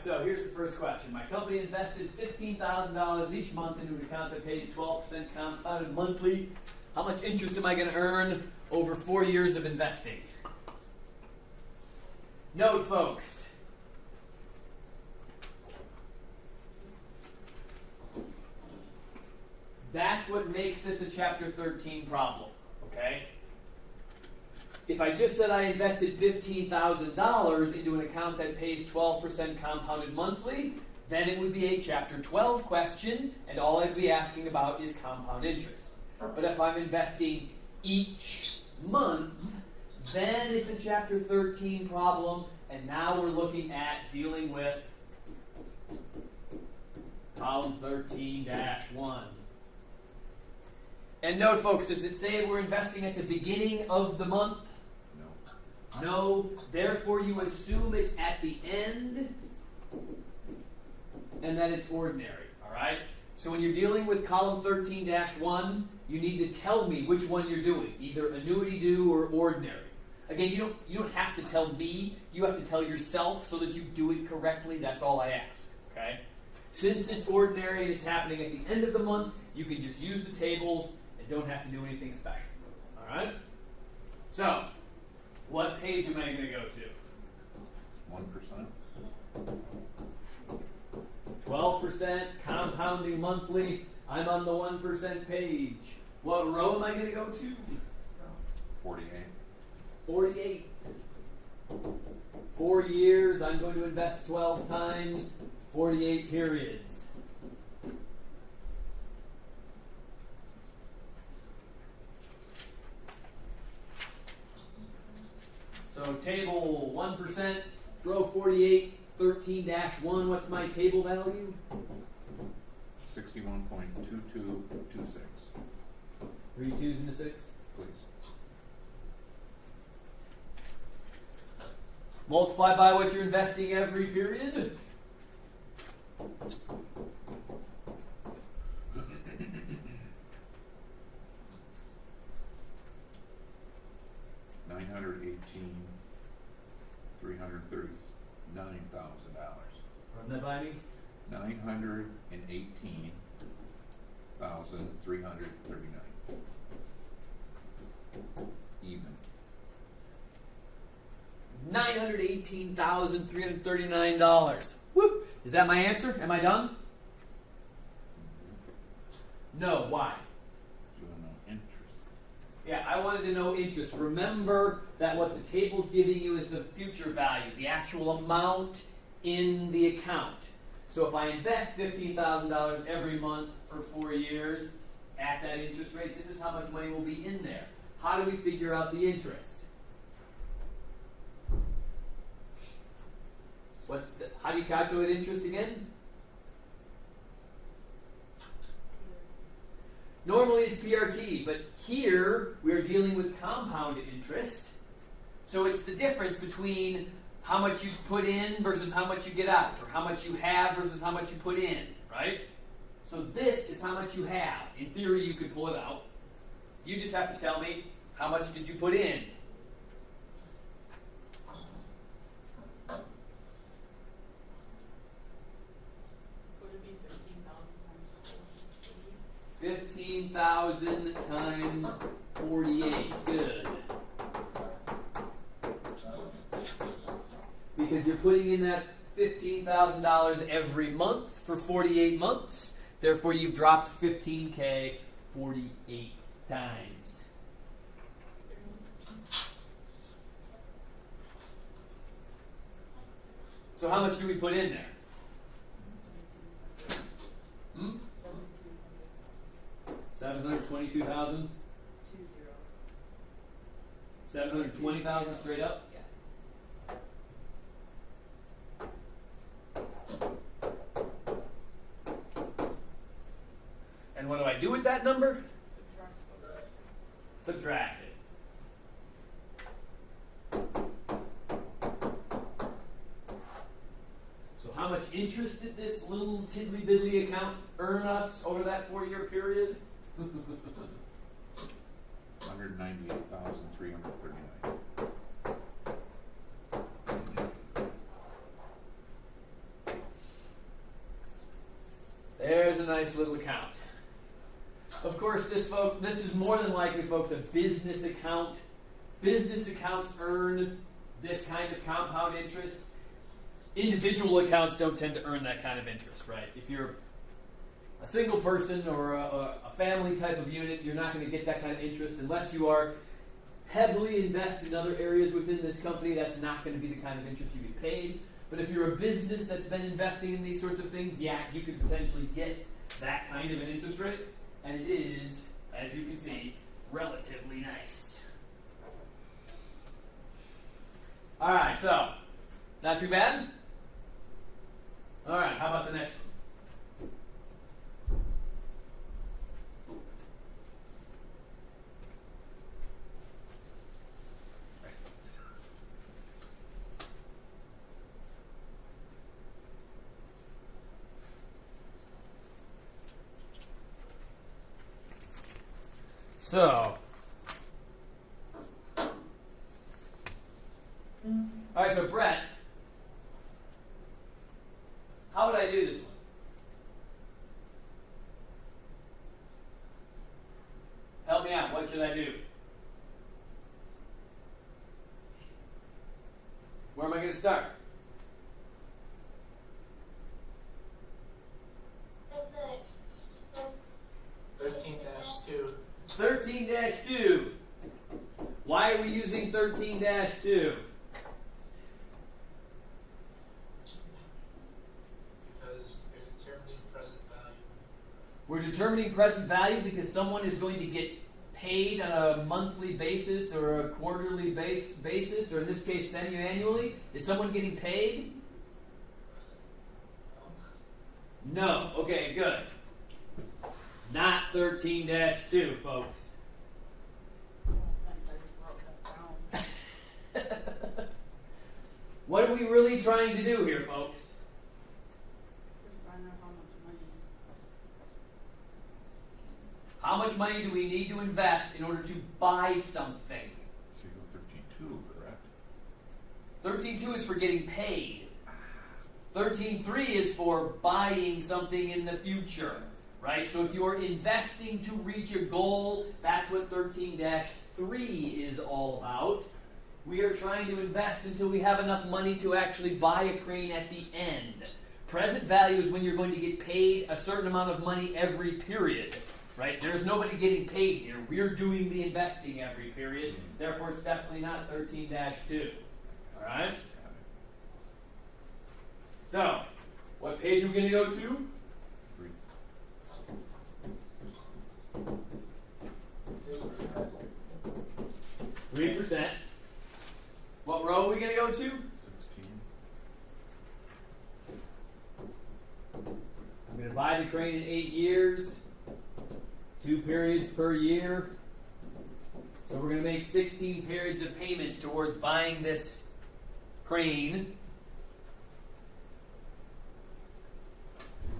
right, so here's the first question. My company invested $15,000 each month into an account that pays 12% compounded monthly. How much interest am I going to earn over 4 years of investing? Note, folks. That's what makes this a Chapter 13 problem, okay? If I just said I invested $15,000 into an account that pays 12% compounded monthly, then it would be a Chapter 12 question, and all I'd be asking about is compound interest. But if I'm investing each month, then it's a Chapter 13 problem, and now we're looking at dealing with column 13-1. And note, folks, does it say we're investing at the beginning of the month? No. No. Therefore, you assume it's at the end and that it's ordinary. All right? So when you're dealing with column 13-1, you need to tell me which one you're doing, either annuity due or ordinary. Again, you don't have to tell me. You have to tell yourself so that you do it correctly. That's all I ask. Okay? Since it's ordinary and it's happening at the end of the month, you can just use the tables and don't have to do anything special. All right? So, what page am I going to go to? 1%. 12% compounding monthly. I'm on the 1% page. What row am I going to go to? 48. 48. 4 years, I'm going to invest 12 times, 48 periods. So table 1%, row 48, 13-1, what's my table value? 61.2226. 3 2s and a 6. Please. Multiply by what you're investing every period. $918,339,000. Run that by me. $918,339. Even. $918,339. Woo! Is that my answer? Am I done? No. Why? You want to know interest. Yeah, I wanted to know interest. Remember that what the table's giving you is the future value, the actual amount in the account. So if I invest $15,000 every month for 4 years at that interest rate, this is how much money will be in there. How do we figure out the interest? How do you calculate interest again? Normally it's PRT, but here we're dealing with compounded interest. So it's the difference between how much you put in versus how much you get out, or how much you have versus how much you put in, right? So this is how much you have. In theory, you could pull it out. You just have to tell me how much did you put in. Would it be 15,000 15,000 times 48? times 48. Good. Because you're putting in that $15,000 every month for 48 months. Therefore, you've dropped $15K 48 times. So how much do we put in there? 722,000? 720,000 straight up? Yeah. And what do I do with that number? Subtract. Subtract it. So how much interest did this little tiddly biddly account earn us over that 4-year period? 198,339. nice little account. Of course, this is more than likely, folks, a business account. Business accounts earn this kind of compound interest. Individual accounts don't tend to earn that kind of interest, right? If you're a single person or a family type of unit, you're not going to get that kind of interest unless you are heavily invested in other areas within this company. That's not going to be the kind of interest you get paid. But if you're a business that's been investing in these sorts of things, yeah, you could potentially get that kind of an interest rate. And it is, as you can see, relatively nice. All right, so not too bad. All right, how about the next one? So, all right, so Brett, how would I do this one? Help me out. What should I do? Where am I going to start? 13-2. 13-2. Why are we using 13-2? Because you're determining present value. We're determining present value because someone is going to get paid on a monthly basis or a quarterly basis, or in this case, semi-annually. Is someone getting paid? No. Okay, good. Not 13-2, folks. What are we really trying to do here, folks? Just find out how much money. How much money do we need to invest in order to buy something? So you go 13.2, correct? 13.2 is for getting paid. 13.3 is for buying something in the future, right? So if you're investing to reach a goal, that's what 13-3 is all about. We are trying to invest until we have enough money to actually buy a crane at the end. Present value is when you're going to get paid a certain amount of money every period, right? There's nobody getting paid here. We're doing the investing every period. Therefore, it's definitely not 13-2. All right? So, what page are we going to go to? 3%. What row are we going to go to? 16. I'm going to buy the crane in 8 years, 2 periods per year. So we're going to make 16 periods of payments towards buying this crane.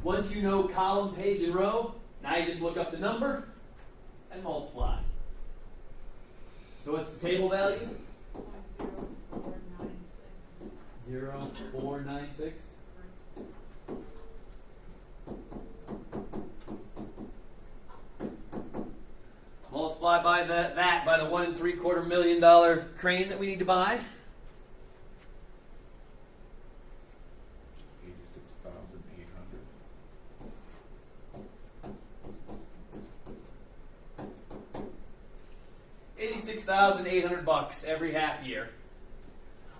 Once you know column, page, and row, now you just look up the number and multiply. So what's the table value? 0.0496. 0.496. Multiply by that by the $1 3/4 million crane that we need to buy. 86,800. $86,800 every half year.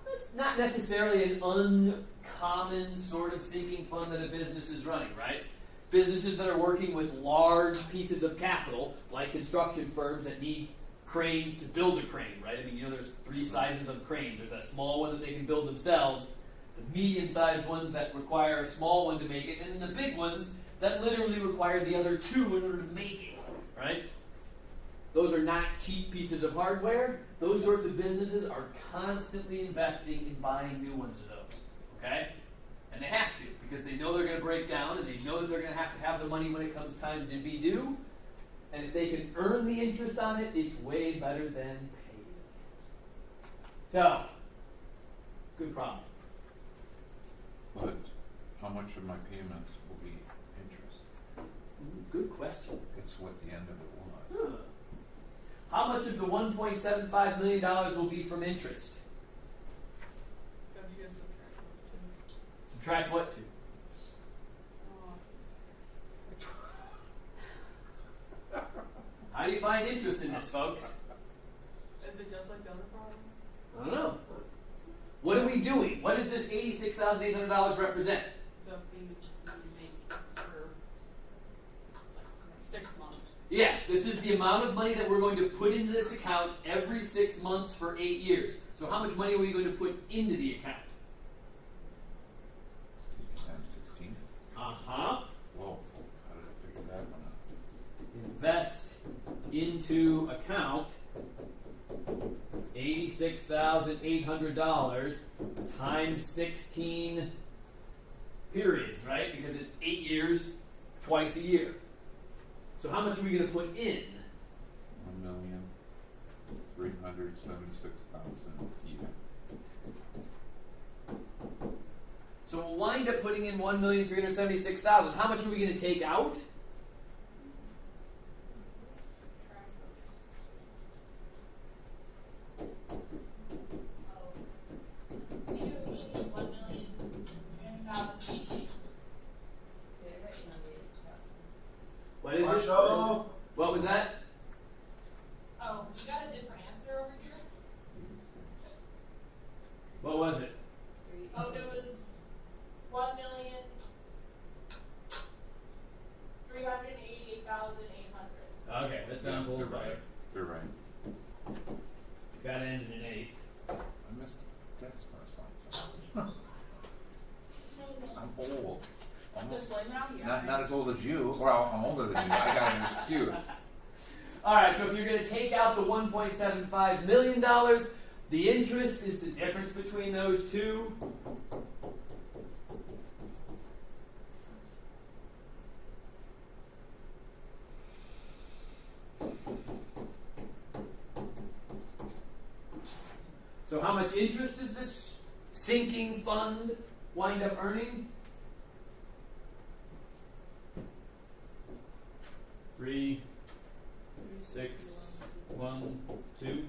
That's not necessarily an uncommon sort of sinking fund that a business is running, right? Businesses that are working with large pieces of capital, like construction firms that need cranes to build a crane, right? I mean, you know, there's 3 sizes of crane. There's that small one that they can build themselves, the medium-sized ones that require a small one to make it, and then the big ones that literally require the other 2 in order to make it, right? Those are not cheap pieces of hardware. Those sorts of businesses are constantly investing in buying new ones of those, okay? And they have to, because they know they're going to break down, and they know that they're going to have the money when it comes time to be due. And if they can earn the interest on it, it's way better than paid. So, good problem. But how much of my payments will be interest? Good question. It's what the end of it was. Huh. How much of the $1.75 million will be from interest? Don't you just subtract those two? Subtract what two? Oh, How do you find interest in this, folks? is it just like the other problem? I don't know. What are we doing? What does this $86,800 represent? The payments you make for like 6 months. Yes, this is the amount of money that we're going to put into this account every 6 months for 8 years. So how much money are we going to put into the account? Times 16. Uh-huh. Whoa, how did I figure that one out? Invest into account $86,800 times 16 periods, right? Because it's 8 years, twice a year. So how much are we going to put in? 1,376,000 even. So we'll wind up putting in 1,376,000. How much are we going to take out? Subtract We do mean 1,300,088. What is it? What was that? Oh, you got a different answer over here? What was it? Oh, there was 1,388,800. Okay, that sounds a little They're right. They're right. It's got to end in an 8. I missed death or something. I'm old. Just Almost. like now? Yeah. Not as old as you. Well, I'm older than you, but I got an excuse. All right, so if you're going to take out the $1.75 million, the interest is the difference between those two. So how much interest does this sinking fund wind up earning? 3, 6, 1, 2.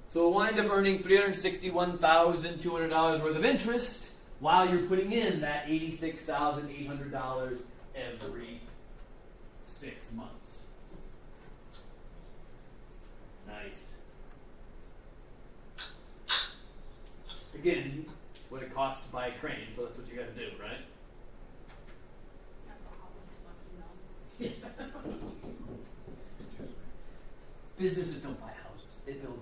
So we'll wind up earning $361,200 worth of interest while you're putting in that $86,800 every 6 months. Nice. Again, it's what it costs to buy a crane, so that's what you got to do, right? That's a hot list of Businesses don't buy houses; they build them.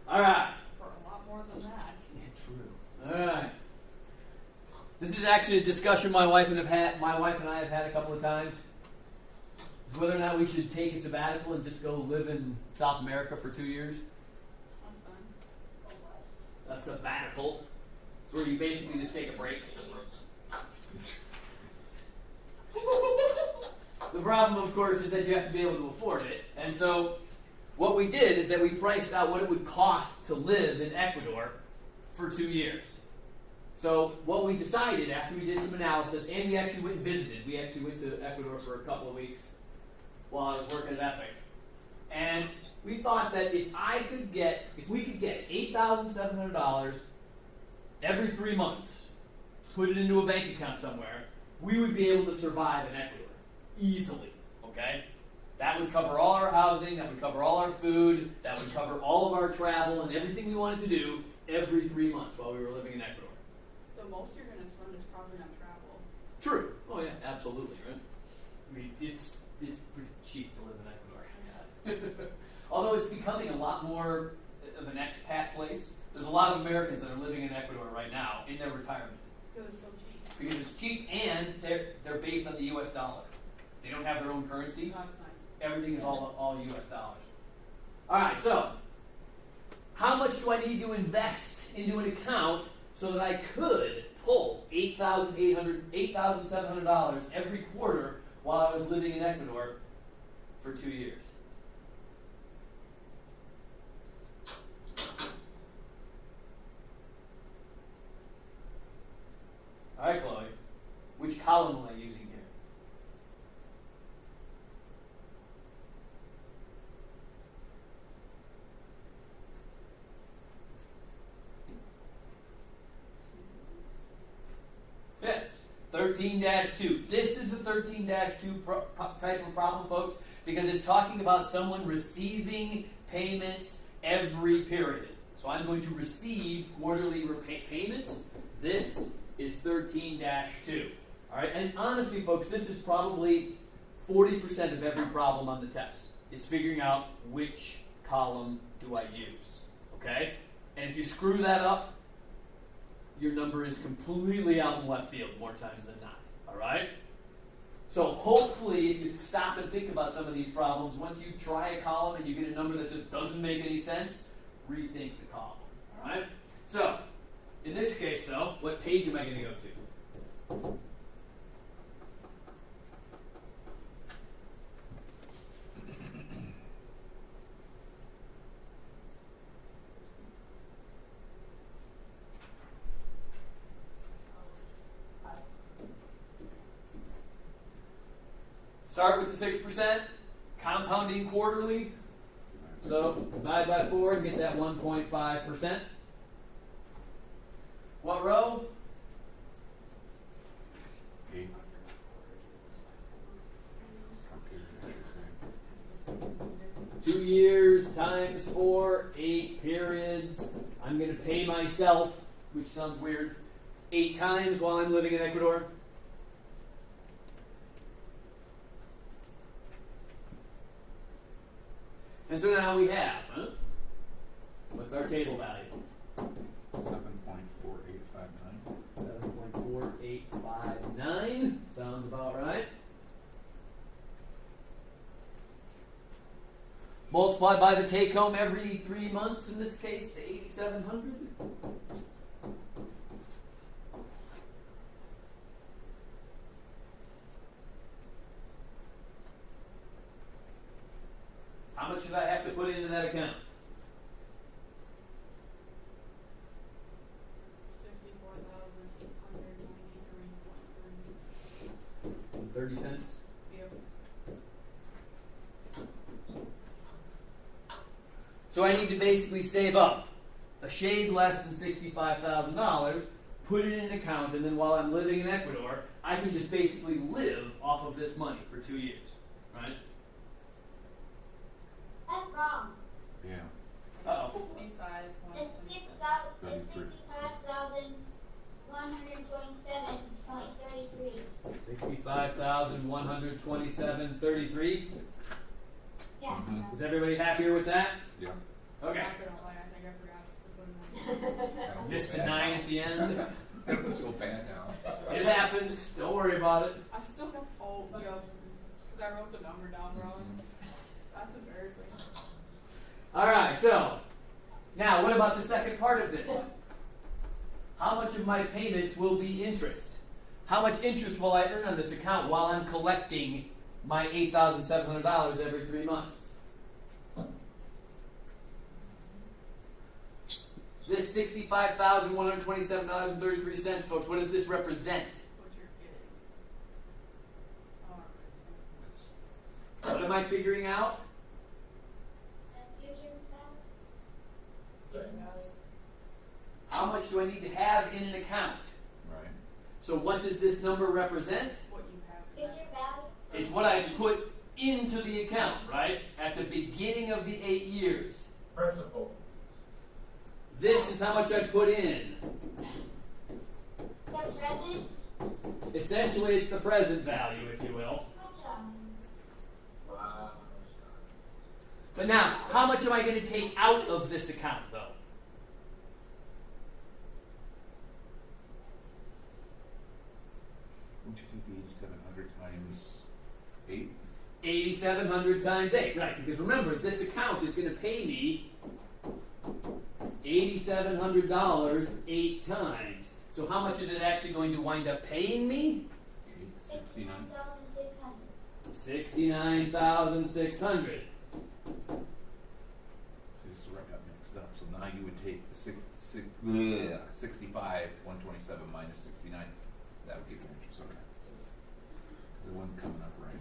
All right. for a lot more than that. Yeah, true. All right. This is actually a discussion my wife and I have had a couple of times. Is whether or not we should take a sabbatical and just go live in South America for 2 years. That's fine. Oh, what? A sabbatical, where you basically just take a break. The problem, of course, is that you have to be able to afford it. And so what we did is that we priced out what it would cost to live in Ecuador for 2 years. So what we decided after we did some analysis, and we actually went and visited. We actually went to Ecuador for a couple of weeks while I was working at Epic. And we thought that if we could get $8,700 every 3 months, put it into a bank account somewhere, we would be able to survive in Ecuador easily, okay? That would cover all our housing, that would cover all our food, that would cover all of our travel and everything we wanted to do every 3 months while we were living in Ecuador. The most you're going to spend is probably on travel. True. Oh yeah, absolutely, right? I mean, it's pretty cheap to live in Ecuador. Although it's becoming a lot more of an expat place. There's a lot of Americans that are living in Ecuador right now in their retirement. Because it's so cheap. Because it's cheap and they're based on the US dollar. They don't have their own currency. That's nice. Everything is all US dollars. Alright, so how much do I need to invest into an account so that I could pull $8,700 every quarter while I was living in Ecuador for 2 years? column am I using here? Yes, 13-2. This is a 13-2 type of problem, folks, because it's talking about someone receiving payments every period. So I'm going to receive quarterly payments. This is 13-2. All right, and honestly, folks, this is probably 40% of every problem on the test, is figuring out which column do I use. Okay? And if you screw that up, your number is completely out in left field more times than not. All right? So hopefully, if you stop and think about some of these problems, once you try a column and you get a number that just doesn't make any sense, rethink the column. All right? So, in this case, though, what page am I going to go to? Start with the 6%, compounding quarterly. So divide by 4 and get that 1.5%. What row? 8. 2 years times 4, 8 periods. I'm going to pay myself, which sounds weird, 8 times while I'm living in Ecuador. And so now we have, what's our table value? 7.4859. 7.4859. Sounds about right. Multiply by the take home every 3 months, in this case, to 8,700. How much should I have to put into that account? 64,893.30. 30 cents. Yep. So I need to basically save up a shade less than $65,000, put it in an account, and then while I'm living in Ecuador, I can just basically live off of this money for 2 years, right? That's wrong. Yeah. Uh-oh. 65. It's 65,127.33. 65,127.33. Yeah. Mhm. Is everybody happier with that? Yeah. Okay. I think I forgot to put in I don't Missed the feel 9 bad at the end. now. I don't feel bad now. It happens. Don't worry about it. I still have because I wrote the number down wrong. That's embarrassing. All right, so now what about the second part of this? How much of my payments will be interest? How much interest will I earn on this account while I'm collecting my $8,700 every 3 months? This $65,127.33, folks, what does this represent? What you're getting. What am I figuring out? How much do I need to have in an account? Right. So what does this number represent? What you have. Future value. It's what I put into the account, right? At the beginning of the 8 years. Principal. This is how much I put in. The present. Essentially, it's the present value, if you will. Wow. But now, how much am I going to take out of this account, though? Would you take the 8,700 times 8? 8,700 times 8, right? Because remember, this account is going to pay me $8,700 8 times. So how much is it actually going to wind up paying me? 69. 69,600. This is where I got mixed up. So now you would take the 65, 127 minus 69. That would give you interest. Okay. The one coming up right.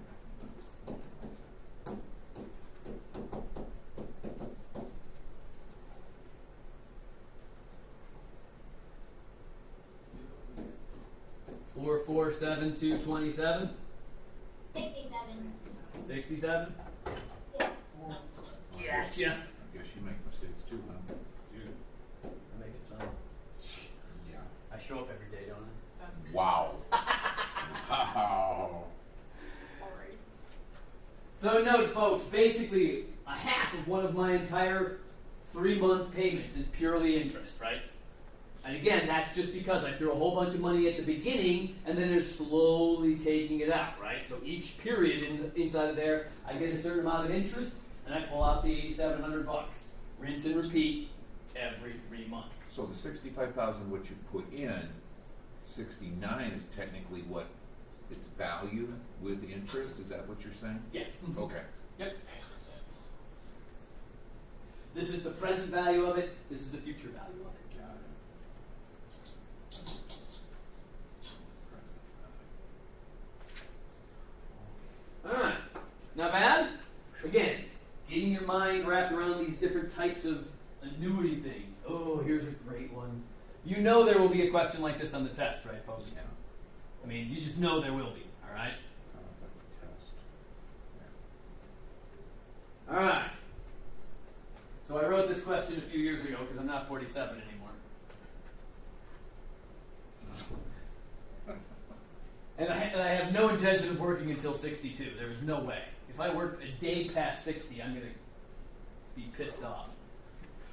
447227. 67. 67. Yeah. Gotcha. I guess you make mistakes too, huh? Dude. I make a ton. Yeah. I show up every day, don't I? Wow. Wow. Alright. So note, folks, basically a half of one of my entire 3-month payments is purely interest, right? And again, that's just because I threw a whole bunch of money at the beginning and then they're slowly taking it out, right? So each period inside of there, I get a certain amount of interest and I pull out the $8,700. Rinse and repeat every 3 months. So the 65,000 what you put in, 69 is technically what its value with interest. Is that what you're saying? Yeah. Okay. Yep. This is the present value of it. This is the future value of it. Got it. All right. Not bad? Again, getting your mind wrapped around these different types of annuity things. Oh, here's a great one. You know there will be a question like this on the test, right, folks? Yeah. I mean, you just know there will be, all right? Test. All right. So I wrote this question a few years ago because I'm not 47 anymore. And I have no intention of working until 62. There is no way. If I worked a day past 60, I'm going to be pissed off.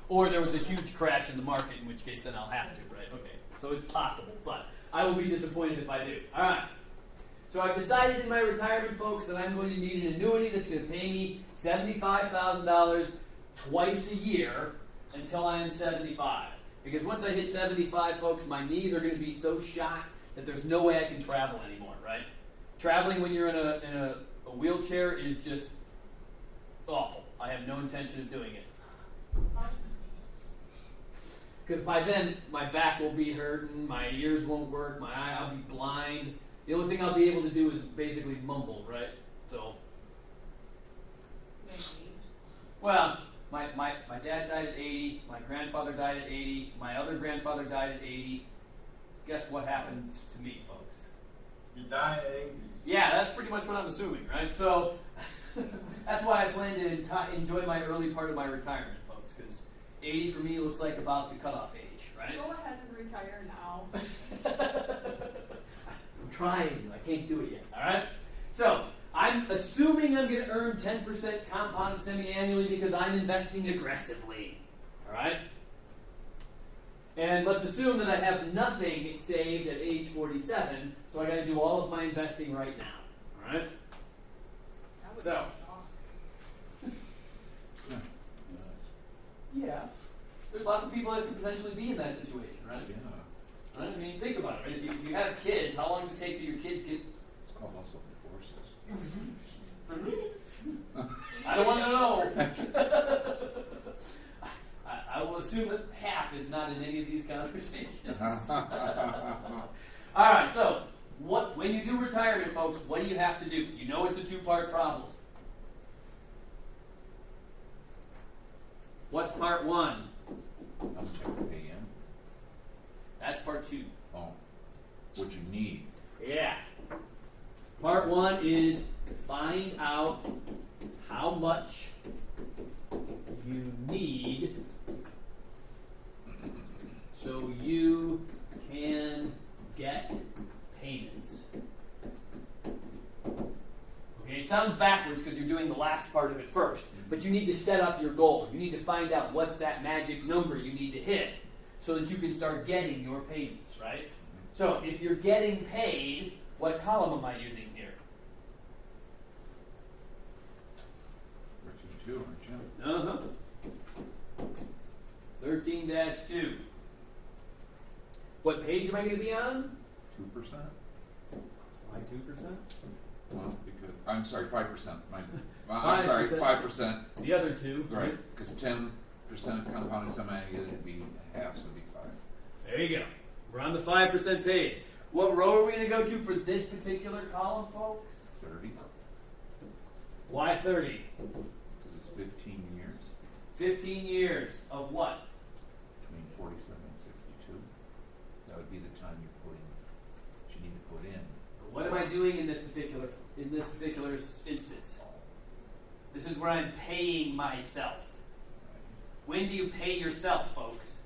Or there was a huge crash in the market, in which case then I'll have to, right? Okay, so it's possible, but I will be disappointed if I do. All right. So I've decided in my retirement, folks, that I'm going to need an annuity that's going to pay me $75,000 twice a year until I am 75. Because once I hit 75, folks, my knees are going to be so shot that there's no way I can travel anymore, right? Traveling when you're in a wheelchair is just awful. I have no intention of doing it. Because by then, my back will be hurting, my ears won't work, I'll be blind. The only thing I'll be able to do is basically mumble, right? So, Maybe. well, my dad died at 80, my grandfather died at 80, my other grandfather died at 80. Guess what happens to me, folks? You die at 80. Yeah, that's pretty much what I'm assuming, right? So, that's why I plan to enjoy my early part of my retirement, folks, because 80 for me looks like about the cutoff age, right? Go ahead and retire now. I'm trying. I can't do it yet, all right? So, I'm assuming I'm going to earn 10% compounded semi-annually because I'm investing aggressively, all right? And let's assume that I have nothing saved at age 47, so I got to do all of my investing right now, all right? That would So. suck. Yeah. There's lots of people that could potentially be in that situation, right? Yeah. Right? I mean, think about it. Right? If you have kids, how long does it take for your kids to get... It's called muscle forces. I don't want to know. I will assume that half is not in any of these conversations. All right, so when you do retirement, folks, what do you have to do? You know it's a 2-part problem. What's part 1? How much I can pay in? That's part 2. Oh. What you need. Yeah. Part 1 is find out how much you need so you can get payments. Okay, it sounds backwards because you're doing the last part of it first, but you need to set up your goal. You need to find out what's that magic number you need to hit so that you can start getting your payments, right? So if you're getting paid, what column am I using here? Which is 2, aren't you? 13-2. What page am I going to be on? 2%? Why 2%? Well, because I'm sorry, 5%. I'm sorry, 5%. The other 2. Right, because 10% compounded semi-annually would be half, so it'd be 5. There you go. We're on the 5% page. What row are we going to go to for this particular column, folks? 30, Why 30? because it's 15 years 15 years of what? between 47 and 62. That would be the time you're putting, what you need to put in. What am I doing in this particular instance? This is where I'm paying myself. When do you pay yourself, folks?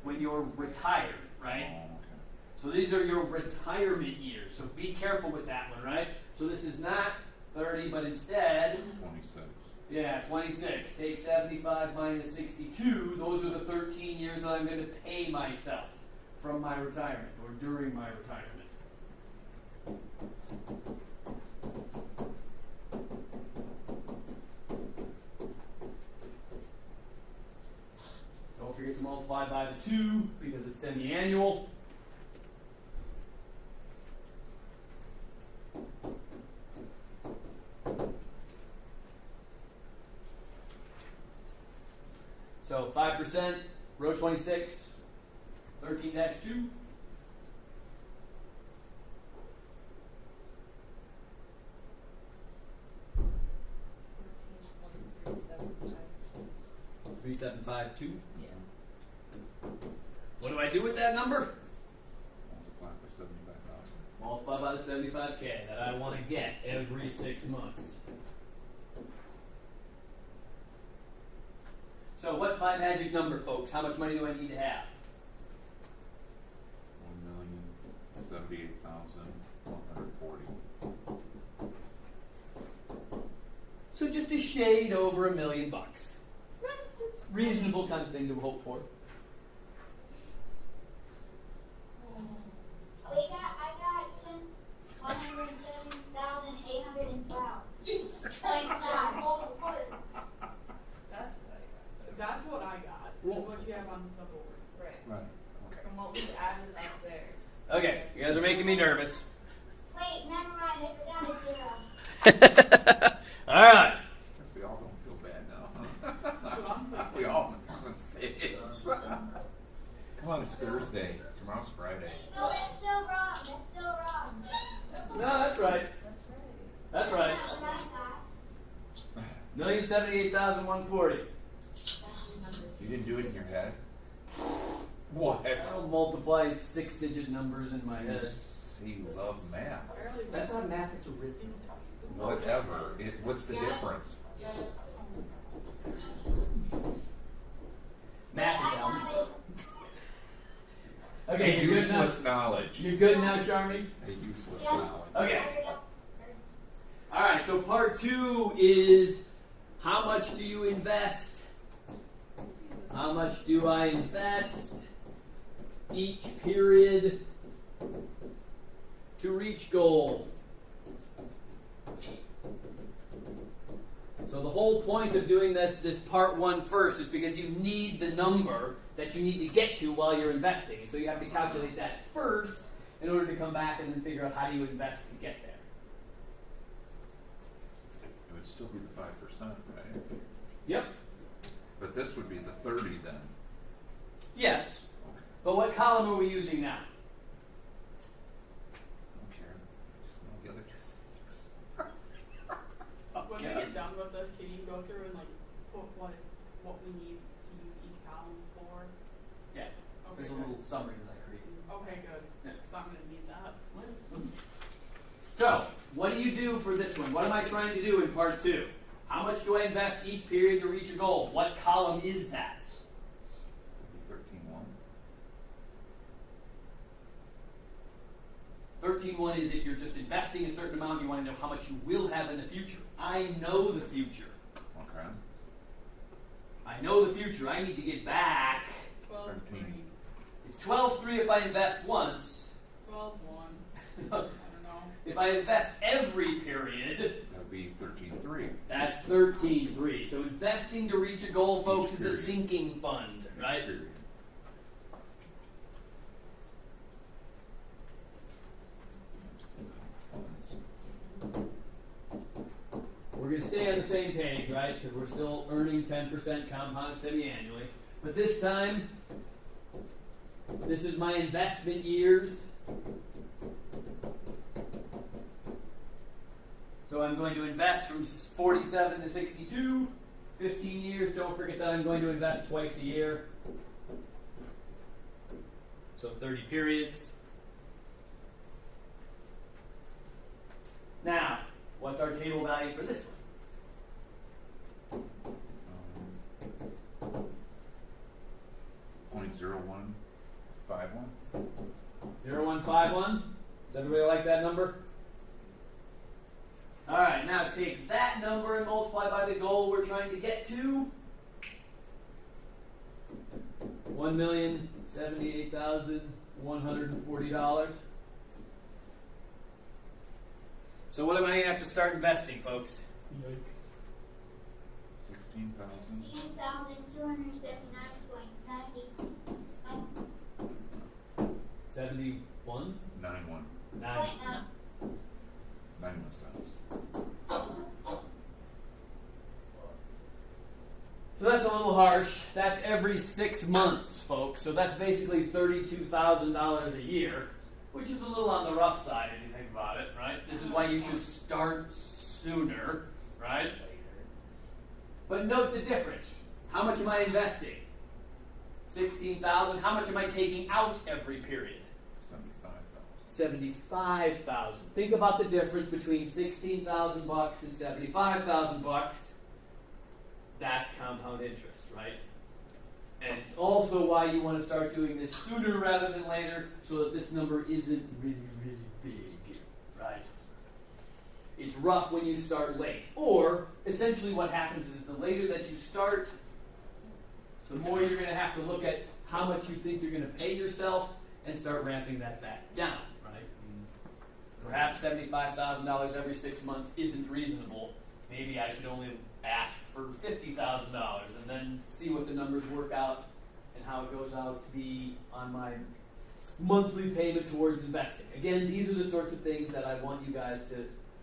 When you're retired, right? Oh, okay. So these are your retirement years. So be careful with that one, right? So this is not 30, but instead, 26. yeah, 26. Take 75 minus 62. Those are the 13 years that I'm going to pay myself from my retirement or during my retirement. Don't forget to multiply by the 2 because it's semi-annual. So 5%, row 26, 13-2. $3,752. Yeah. What do I do with that number? Multiply by 75,000. Multiply by the 75K that I want to get every 6 months. So what's my magic number, folks? How much money do I need to have? 1,078,140. So just a shade over $1 million. Reasonable kind of thing to hope for. I got 170,812. Jesus Christ, man. That's what I got. That's what you have on the board. Right. Right. Okay. From what we've added up there. Okay, you guys are making me nervous. Wait, never mind. I forgot a zero. All right. Guess we all don't feel bad now. That's what I'm thinking. We all make mistakes. Come on, it's Thursday. Tomorrow's Friday. No, that's still wrong. That's still wrong. No, that's right. That's right. That's right. That's what I thought. $1,078,140. You didn't do it in your head? What? I don't multiply 6-digit numbers in my head. See, you love math. Barely. That's not math, it's arithmetic. Whatever. What's the difference? Math is out. Okay, you're good now. Useless knowledge. You're good now, Charmy? A useless knowledge. Okay. All right, so part 2 is how much do you invest? How much do I invest each period to reach goal? So the whole point of doing this part 1 first is because you need the number that you need to get to while you're investing. So you have to calculate that first in order to come back and then figure out how do you invest to get there. It would still be the 5%, right? Yep. But this would be the 30 then. Yes. Okay. But what column are we using now? I don't care. I just know the other two things. When we get done with this, can you go through and like put what we need to use each column for? Yeah. Okay. There's a Good. little summary that I created. Okay, good. Yeah. So I'm gonna need that. So, what do you do for this one? What am I trying to do in part 2? How much do I invest each period to reach a goal? What column is that? 13.1. 13.1 is if you're just investing a certain amount, you want to know how much you will have in the future. I know the future. Okay. I know the future. I need to get back. 12, 3. 13. It's 12.3 if I invest once. 12, 1. I don't know. If I invest every period, That would be 13.3. that's 13.3. So investing to reach a goal, folks, Each is a period. sinking fund, right? Period. Funds. We're going to stay on the same page, right? Because we're still earning 10% compounded semi-annually. But this time, this is my investment years. So I'm going to invest from 47 to 62, 15 years. Don't forget that I'm going to invest twice a year. So 30 periods. Now, what's our table value for this one? 0.0151. 0151. Does everybody like that number? Alright, now take that number and multiply by the goal we're trying to get to. $1,078,140. So what am I going to have to start investing, folks? 16,000. 16,279.90. 71? 91. 9. 91 cents. So that's a little harsh. That's every 6 months, folks. So that's basically $32,000 a year, which is a little on the rough side if you think about it, right? This is why you should start sooner, right? But note the difference. How much am I investing? 16,000. How much am I taking out every period? 75,000. Think about the difference between 16,000 bucks and 75,000 bucks. That's compound interest, right? And it's also why you want to start doing this sooner rather than later, so that this number isn't really, really big, right? It's rough when you start late. Or, essentially what happens is the later that you start, the more you're going to have to look at how much you think you're going to pay yourself and start ramping that back down, right? Perhaps $75,000 every 6 months isn't reasonable. Maybe I should only ask for $50,000 and then see what the numbers work out and how it goes out to be on my monthly payment towards investing. Again, these are the sorts of things that I want you guys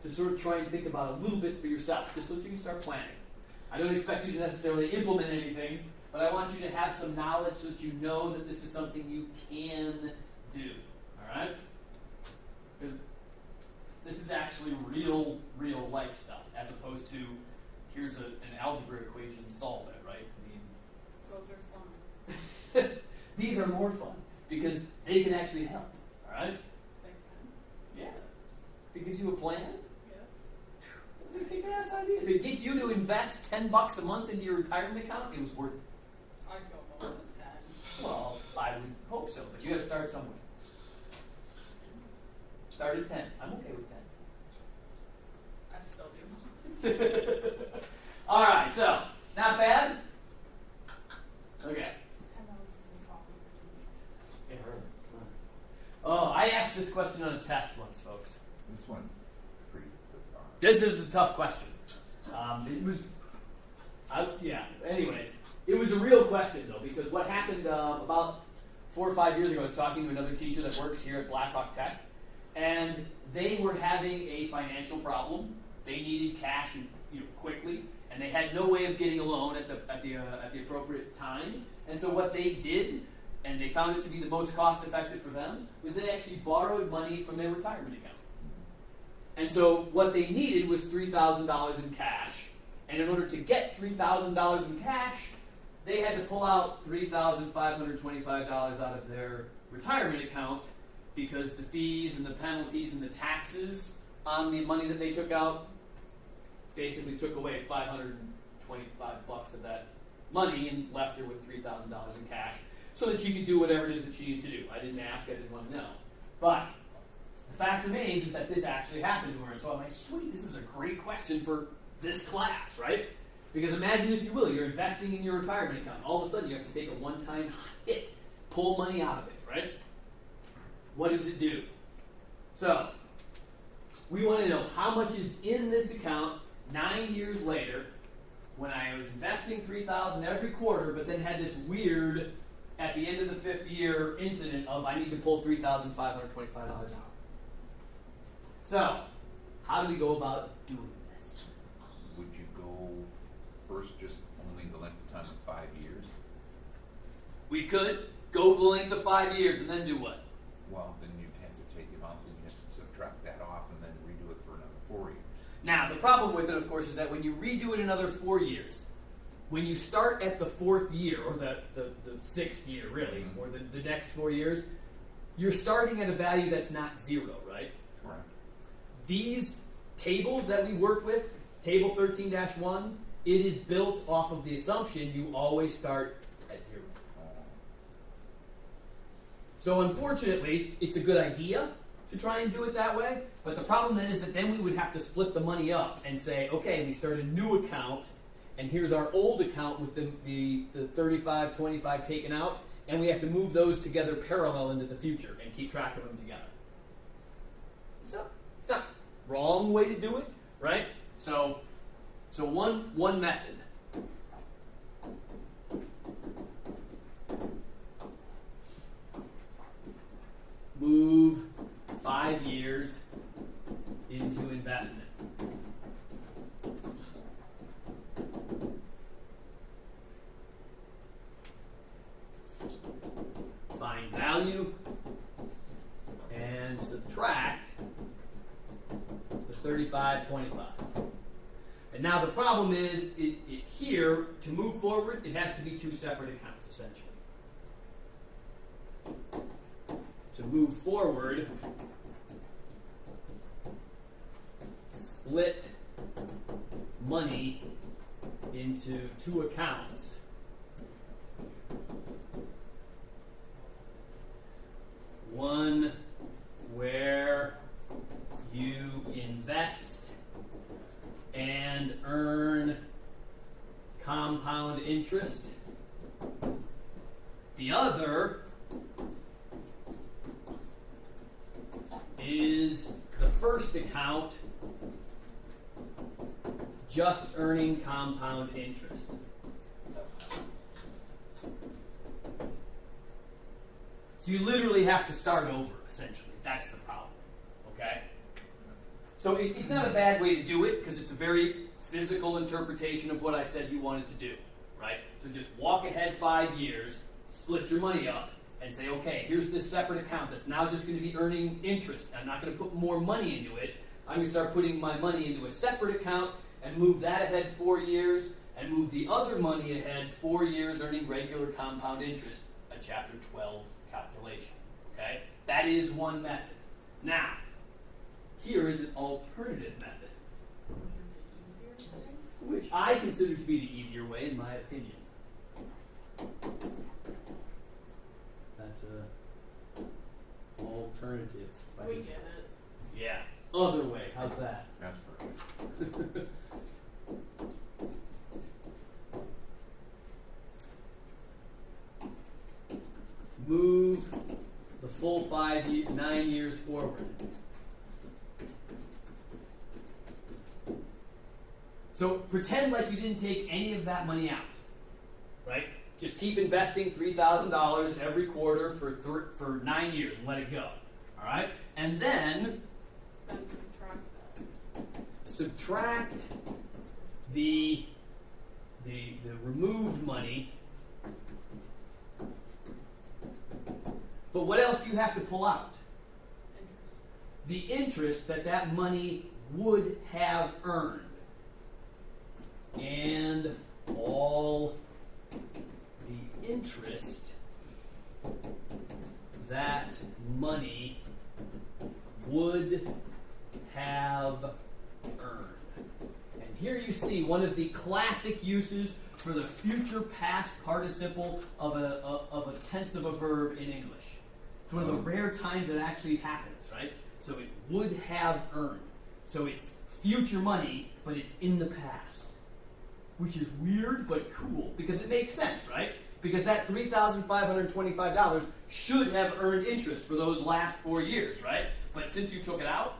to sort of try and think about a little bit for yourself, just so that you can start planning. I don't expect you to necessarily implement anything, but I want you to have some knowledge so that you know that this is something you can do. Alright? Because this is actually real life stuff, as opposed to here's an algebra equation, solve it, right? Those are fun. These are more fun because they can actually help. Alright? They can. Yeah. If it gives you a plan, Yes. it's a kick-ass idea. If it gets you to invest $10 a month into your retirement account, it was worth it. I'd go more than 10. Well, I would hope so, but you got to start somewhere. Start at 10. I'm okay with 10. I'd still do more. All right, so not bad. Okay. $10 in coffee for 2 weeks. Oh, I asked this question on a test once, folks. This one, pretty good. This is a tough question. Anyways, it was a real question though, because what happened about 4 or 5 years ago, I was talking to another teacher that works here at Blackhawk Tech, and they were having a financial problem. They needed cash, quickly, and they had no way of getting a loan at the appropriate time. And so what they did, and they found it to be the most cost-effective for them, was they actually borrowed money from their retirement account. And so what they needed was $3,000 in cash. And in order to get $3,000 in cash, they had to pull out $3,525 out of their retirement account because the fees and the penalties and the taxes on the money that they took out basically took away $525 of that money and left her with $3,000 in cash so that she could do whatever it is that she needed to do. I didn't ask, I didn't want to know. But the fact remains is that this actually happened to her. And so I'm like, sweet, this is a great question for this class, right? Because imagine, if you will, you're investing in your retirement account. All of a sudden, you have to take a one-time hit, pull money out of it, right? What does it do? So, we want to know how much is in this account 9 years later when I was investing $3,000 every quarter, but then had this weird, at the end of the 5th year, incident of I need to pull $3,525 out. So, how do we go about doing this? Would you go first just only the length of time of 5 years? We could go the length of 5 years and then do what? Well, then you'd have to take the amount and you have to subtract that off and then redo it for another 4 years. Now, the problem with it, of course, is that when you redo it another 4 years, when you start at the 4th year, or the 6th year, really, or the next 4 years, you're starting at a value that's not 0, right? Correct. These tables that we work with, table 13-1, it is built off of the assumption you always start at 0. So unfortunately, it's a good idea to try and do it that way, but the problem then is that then we would have to split the money up and say, okay, we start a new account, and here's our old account with the 35, 25 taken out, and we have to move those together parallel into the future and keep track of them together. So, it's not wrong way to do it, right? So one method. Move 5 years into investment. Find value and subtract the 35, 25. And now the problem is, here, to move forward, it has to be 2 separate accounts, essentially. To move forward, split money into 2 accounts. One where you invest and earn compound interest. The other is the first account, just earning compound interest. So you literally have to start over, essentially. That's the problem, okay? So it's not a bad way to do it, because it's a very physical interpretation of what I said you wanted to do, right? So just walk ahead 5 years, split your money up, and say, okay, here's this separate account that's now just going to be earning interest. I'm not going to put more money into it. I'm going to start putting my money into a separate account and move that ahead 4 years, and move the other money ahead 4 years earning regular compound interest, a Chapter 12 calculation, okay? That is one method. Now, here is an alternative method, which I consider to be the easier way, in my opinion. That's a alternative. We get it. Yeah. Other way. How's that? That's perfect. Move the full 9 years forward. So pretend like you didn't take any of that money out, right? Just keep investing $3,000 every quarter for 9 years and let it go, all right? And then subtract the removed money. But what else do you have to pull out? The interest that money would have earned. And all the interest that money would have earned. And here you see one of the classic uses for the future past participle of a tense of a verb in English. It's one of the rare times it actually happens, right? So it would have earned. So it's future money, but it's in the past. Which is weird, but cool, because it makes sense, right? Because that $3,525 should have earned interest for those last 4 years, right? But since you took it out,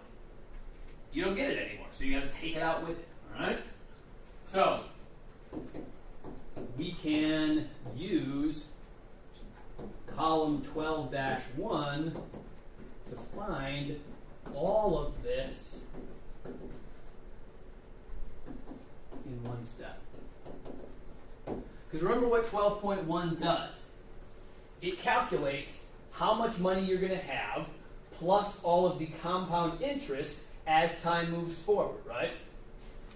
you don't get it anymore, so you got to take it out with it, all right? So we can use column 12-1 to find all of this in one step. Because remember what 12.1 does. It calculates how much money you're going to have plus all of the compound interest as time moves forward, right?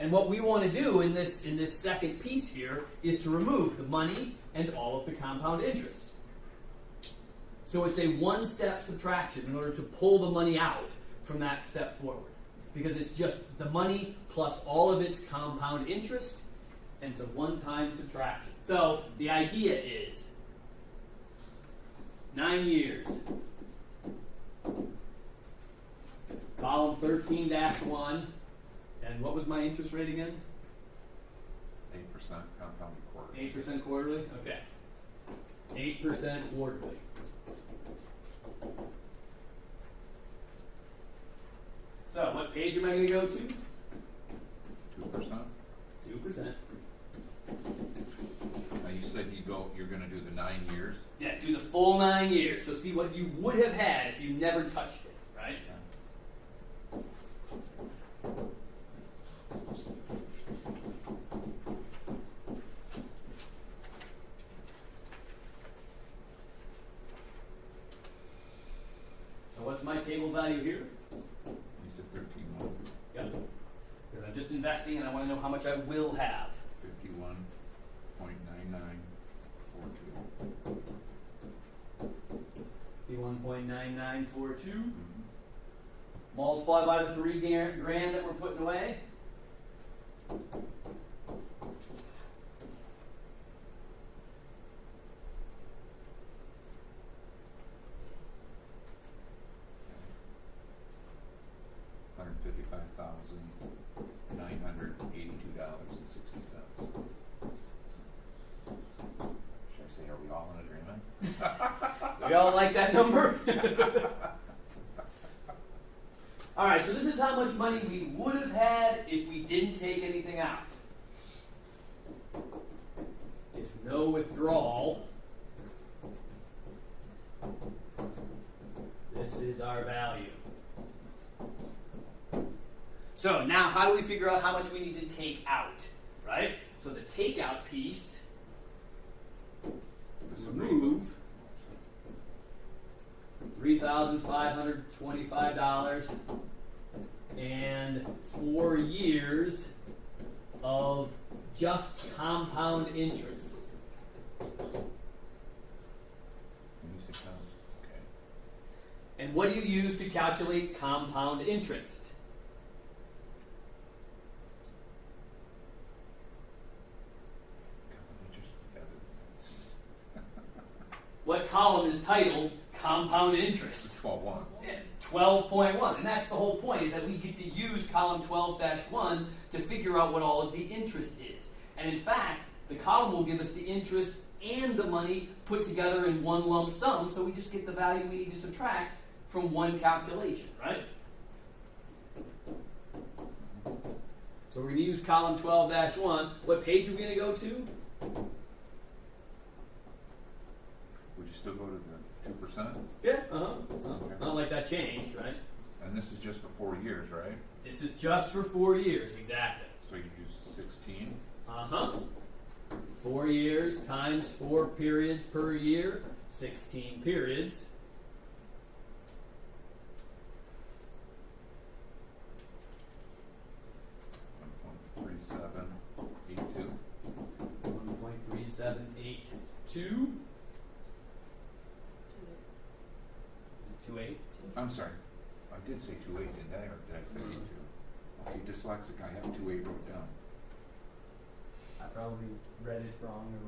And what we want to do in this second piece here is to remove the money and all of the compound interest. So it's a one-step subtraction in order to pull the money out from that step forward. Because it's just the money plus all of its compound interest, and it's a one-time subtraction. So the idea is 9 years. Column 13-1. And what was my interest rate again? 8% compounded quarterly. 8% quarterly? Okay. 8% quarterly. So, what page am I going to go to? 2%. 2%. Now you said you're gonna do the 9 years? Yeah, do the full 9 years. So see what you would have had if you never touched it, right? So what's my table value here? You said 13.1. Yep. Because I'm just investing and I want to know how much I will have. 51.9942. 51.9942. Multiply by the $3,000 that we're putting away. $155,982.60. Should I say, are we all in agreement? We all like that number? All right, so this is how much money we would have had if we didn't take anything out. If no withdrawal, this is our value. So now how do we figure out how much we need to take out, right? So the takeout piece, remove $3,525 and 4 years of just compound interest. Okay. And what do you use to calculate compound interest? What column is titled compound interest? It's 12.1. 12.1, and that's the whole point, is that we get to use column 12-1 to figure out what all of the interest is. And in fact, the column will give us the interest and the money put together in one lump sum, so we just get the value we need to subtract from one calculation, right? So we're going to use column 12-1. What page are we going to go to? Would you still go to the 2%? Yeah, It's not like that changed, right? And this is just for 4 years, right? This is just for 4 years, exactly. So you use 16. 4 years times 4 periods per year, 16 periods. $1.3782. 1.3782. Is it 2.8? I'm sorry. I did say 2.8, didn't I? Or did I say 82? Okay, dyslexic. I have 2.8 wrote down. I probably read it wrong or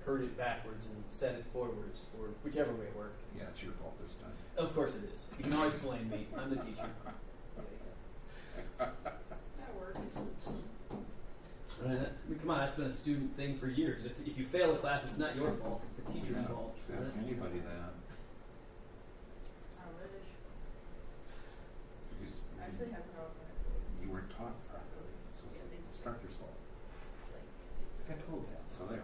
heard it backwards and said it forwards, or whichever way it worked. Yeah, it's your fault this time. Of course it is. You can always blame me. I'm the teacher. That works. Right? Come on, that's been a student thing for years. If you fail a class, it's not your fault. It's the teacher's Yeah, fault. just ask anybody that. I wish. Because I actually have problems. you weren't taught properly. So it's the instructor's fault. I told that, so there.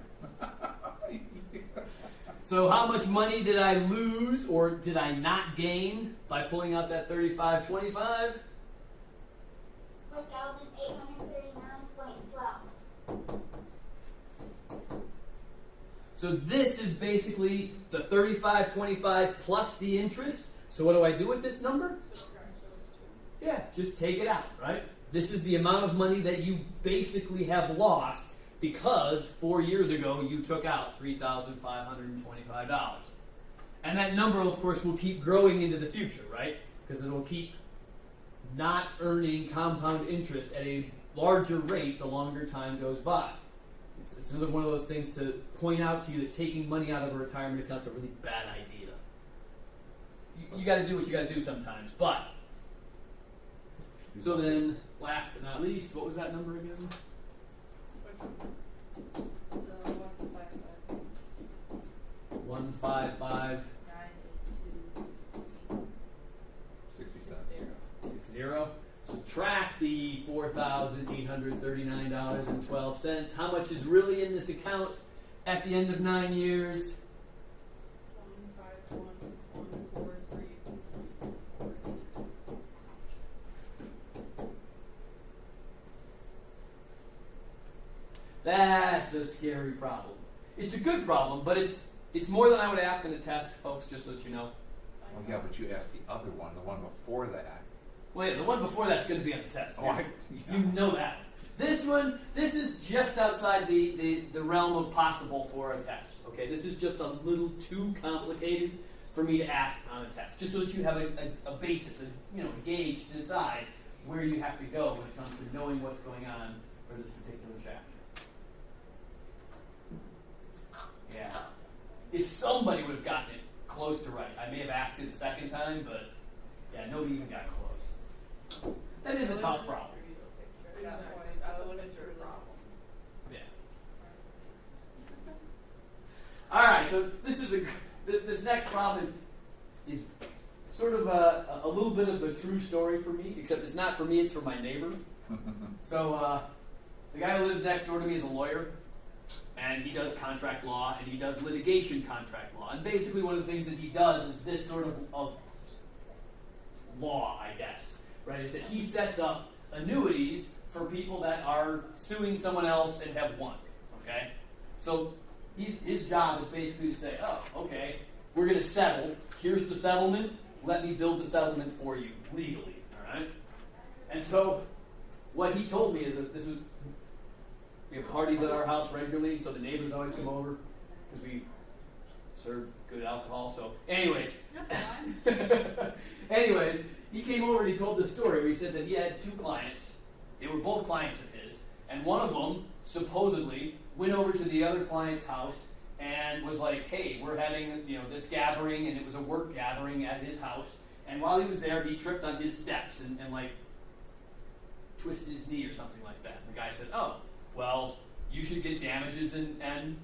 So how much money did I lose or did I not gain by pulling out that 3525? 4,839.12. So this is basically the 3525 plus the interest. So what do I do with this number? Subtract those two. Yeah, just take it out, right? This is the amount of money that you basically have lost because 4 years ago you took out $3,525. And that number, of course, will keep growing into the future, right? Because it will keep not earning compound interest at a larger rate the longer time goes by. It's another one of those things to point out to you that taking money out of a retirement account is a really bad idea. You got to do what you got to do sometimes. But, so then, last but not least, what was that number again? So 155 60 cents. 60. Subtract the $4,839.12. How much is really in this account at the end of 9 years? 151,143,4. That's a scary problem. It's a good problem, but it's more than I would ask on the test, folks, just so that you know. Oh yeah, but you asked the other one, the one before that. Well, yeah, the one before that's going to be on the test. Oh, You know that. This one, this is just outside the realm of possible for a test. Okay, this is just a little too complicated for me to ask on a test, just so that you have a basis, a gauge to decide where you have to go when it comes to knowing what's going on for this particular chapter. Yeah. If somebody would have gotten it close to right, I may have asked it a second time, but yeah, nobody even got close. That is a tough problem. Exactly. That's a picture problem. Yeah. All right. So this next problem is sort of a little bit of a true story for me, except it's not for me; it's for my neighbor. So the guy who lives next door to me is a lawyer, and he does contract law and he does litigation contract law. And basically, one of the things that he does is this sort of law, I guess, right? Is that he sets up annuities for people that are suing someone else and have won. Okay, so his job is basically to say, oh, okay, we're going to settle. Here's the settlement. Let me build the settlement for you legally. All right. And so what he told me is this was, we have parties at our house regularly, so the neighbors always come over because we serve good alcohol. So, anyways. That's fine. Anyways, he came over and he told this story where he said that he had two clients. They were both clients of his, and one of them supposedly went over to the other client's house and was like, "Hey, we're having this gathering," and it was a work gathering at his house. And while he was there, he tripped on his steps and like twisted his knee or something like that. And the guy said, "Oh, well, you should get damages and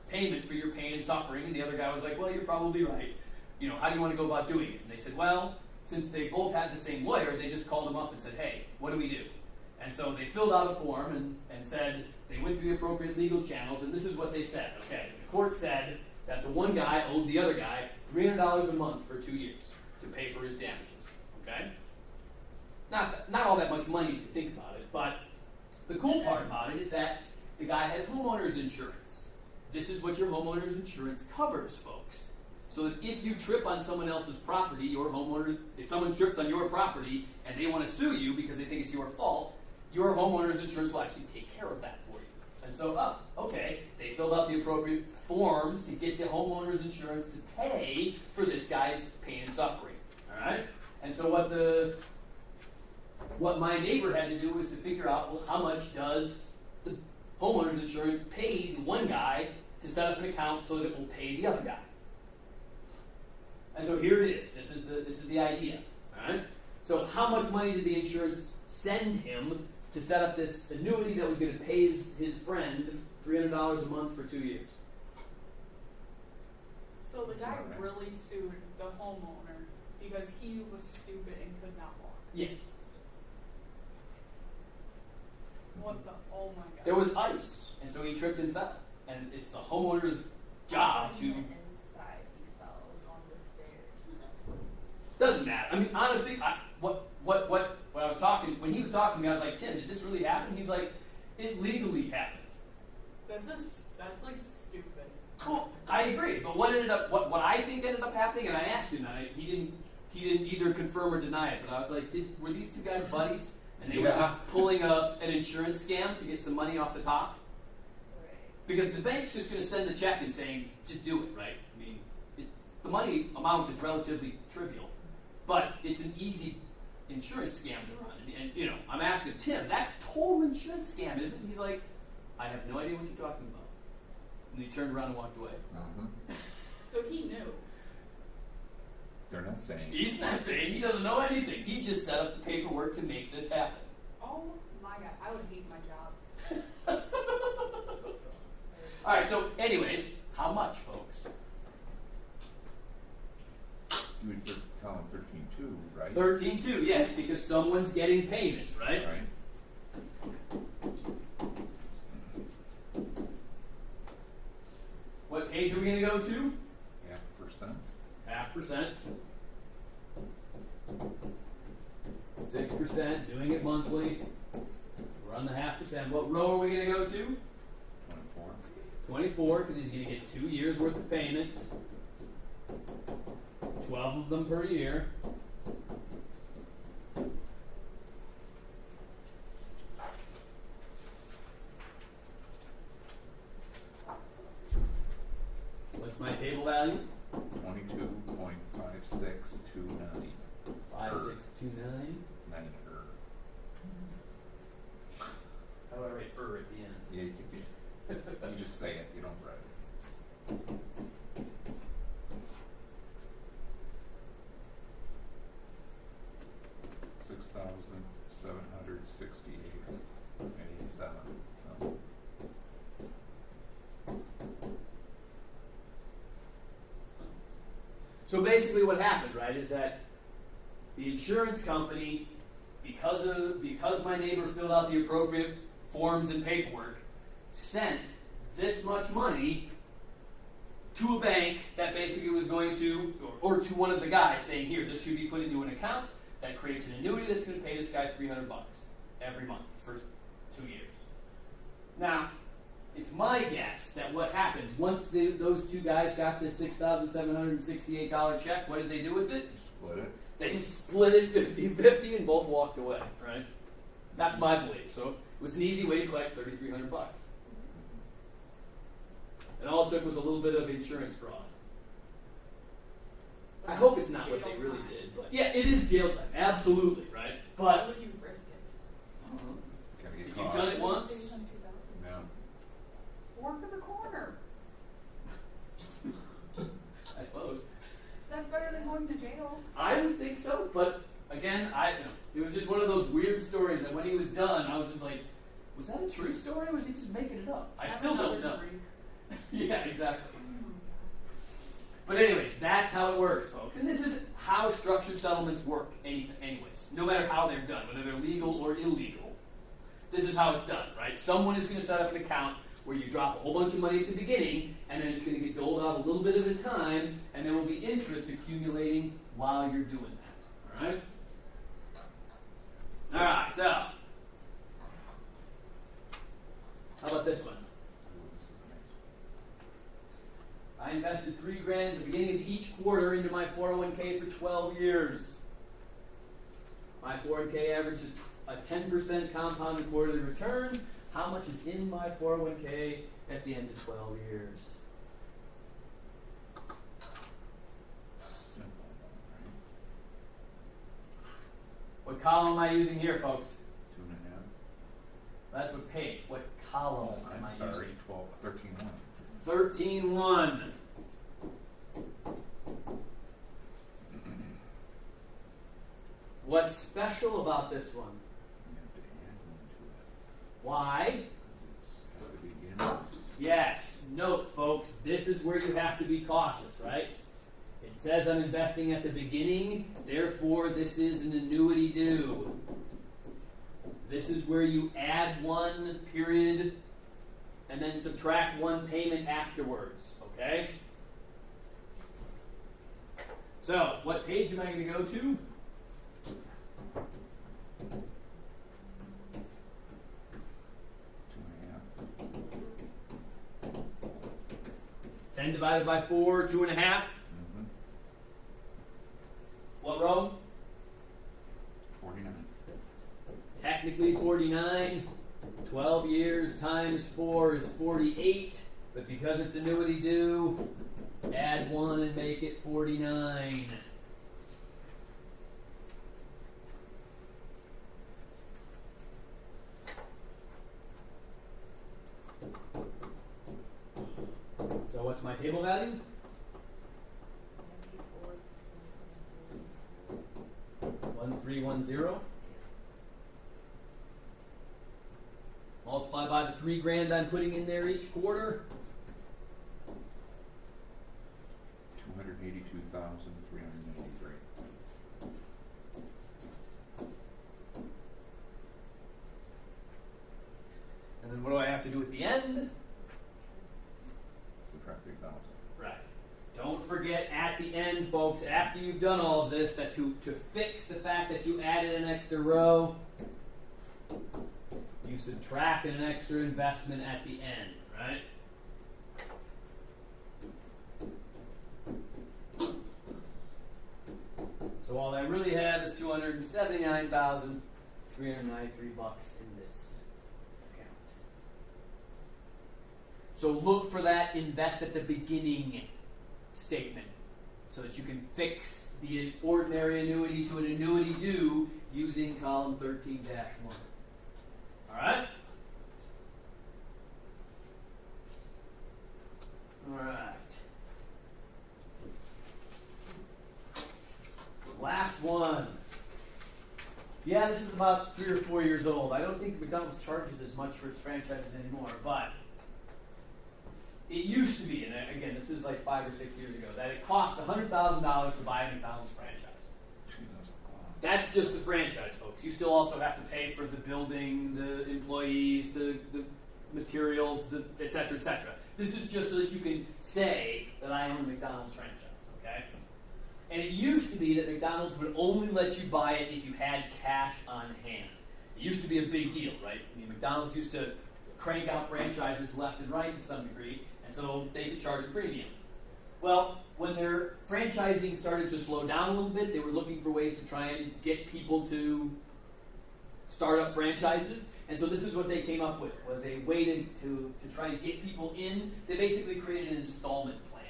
payment for your pain and suffering." And the other guy was like, "Well, you're probably right. How do you want to go about doing it?" And they said, "Well, since they both had the same lawyer, they just called him up and said, 'Hey, what do we do?' And so they filled out a form and said they went through the appropriate legal channels, and this is what they said. Okay, the court said that the one guy owed the other guy $300 a month for 2 years to pay for his damages. Okay, not all that much money if you think about it, but the cool part about it is that the guy has homeowner's insurance. This is what your homeowner's insurance covers, folks. So that if you trip on someone else's property, if someone trips on your property and they want to sue you because they think it's your fault, your homeowner's insurance will actually take care of that for you. And so, okay, they filled out the appropriate forms to get the homeowner's insurance to pay for this guy's pain and suffering. All right? And so what my neighbor had to do was to figure out, well, how much does the homeowner's insurance pay the one guy to set up an account so that it will pay the other guy? And so here it is. This is the idea. All right? So how much money did the insurance send him to set up this annuity that was going to pay his friend $300 a month for 2 years? So the guy really sued the homeowner because he was stupid and could not walk. Yes. What the? Oh my god. There was ice, and so he tripped and fell. And it's the homeowner's job to... Inside, he fell on the stairs. Doesn't matter. I mean, honestly, when he was talking to me, I was like, "Tim, did this really happen?" He's like, "It legally happened." That's like stupid. Well, I agree, but what I think ended up happening, and I asked him, and he didn't either confirm or deny it, but I was like, were these two guys buddies? and they were Yeah. just pulling an insurance scam to get some money off the top. Right. Because the bank's just going to send the check and saying, just do it, right? I mean, the money amount is relatively trivial, but it's an easy insurance scam to run. And you know, I'm asking Tim, that's total insurance scam, isn't it? He's like, I have no idea what you're talking about. And he turned around and walked away. So he knew. They're not saying. He's not saying he doesn't know anything. He just set up the paperwork to make this happen. Oh my god, I would hate my job. All right, so anyways, how much, folks? You would tell them 13.2, right? 13.2, yes, because someone's getting payments, right? Right. What page are we going to go to? 0.5%. 0.5%. 6%, doing it monthly. We're on the 0.5%. What row are we going to go to? 24. 24, because he's going to get 2 years worth of payments. 12 of them per year. What's my table value? 22.5629. 5629. Niner. How do I write at the end? Yeah, you just say it. You don't write it. $6,768.87. So. So basically what happened, right, is that the insurance company, because my neighbor filled out the appropriate forms and paperwork, sent this much money to a bank that basically was going to, or to one of the guys saying, here, this should be put into an account that creates an annuity that's going to pay this guy $300 every month for 2 years. Now, it's my guess that what happens, once those two guys got this $6,768 check, what did they do with it? You split it. They split it 50-50 and both walked away, right? That's my belief. So it was an easy way to collect $3,300. And all it took was a little bit of insurance fraud. I hope it's not what they Jail really time. did, but yeah, it is jail time, absolutely, right? Why But would you risk it? Gotta get if caught. you've done it once, No. Work in the corner. I suppose. That's better than going to jail. I would think so, but again, it was just one of those weird stories that when he was done, I was just like, was that a true story or was he just making it up? I Have still don't another know. drink. Yeah, exactly. But anyways, that's how it works, folks. And this is how structured settlements work anyways, no matter how they're done, whether they're legal or illegal. This is how it's done, right? Someone is going to set up an account where you drop a whole bunch of money at the beginning, and then it's going to get doled out a little bit at a time, and there will be interest accumulating while you're doing that. All right? All right, so how about this one? I invested $3,000 at the beginning of each quarter into my 401k for 12 years. My 401k averaged a 10% compounded quarterly return. How much is in my 401k at the end of 12 years? Simple, right? What column am I using here, folks? 2.5. That's what page. What column am I'm I sorry. using? 13.1. 13.1. What's special about this one? You have to add one to it. Why? Because it's at the beginning. Yes. Note, folks, this is where you have to be cautious, right? It says I'm investing at the beginning, therefore this is an annuity due. This is where you add one period and then subtract one payment afterwards, okay? So, what page am I going to go to? Two and a half. 10 divided by 4, 2.5. Mm-hmm. What row? 49. technically 49. 12 years times 4 is 48. But because it's annuity due, add 1 and make it 49. So what's my table value? 1310. Multiply by the $3,000 I'm putting in there each quarter. 282,383. And then what do I have to do at the end? Subtract 3,000. Right. Don't forget at the end, folks, after you've done all of this, that to fix the fact that you added an extra row, you subtract an extra investment at the end, right? So all I really have is $279,393 in this account. So look for that invest at the beginning statement so that you can fix the ordinary annuity to an annuity due using column 13-1. Alright? Alright. Last one. Yeah, this is about 3 or 4 years old. I don't think McDonald's charges as much for its franchises anymore, but it used to be, and again, this is like 5 or 6 years ago, that it cost $100,000 to buy a McDonald's franchise. That's just the franchise, folks. You still also have to pay for the building, the employees, the materials, et cetera, et cetera. This is just so that you can say that I own a McDonald's franchise, okay? And it used to be that McDonald's would only let you buy it if you had cash on hand. It used to be a big deal, right? I mean, McDonald's used to crank out franchises left and right to some degree, and so they could charge a premium. Well, when their franchising started to slow down a little bit, they were looking for ways to try and get people to start up franchises. And so this is what they came up with, was a way to try and get people in. They basically created an installment plan,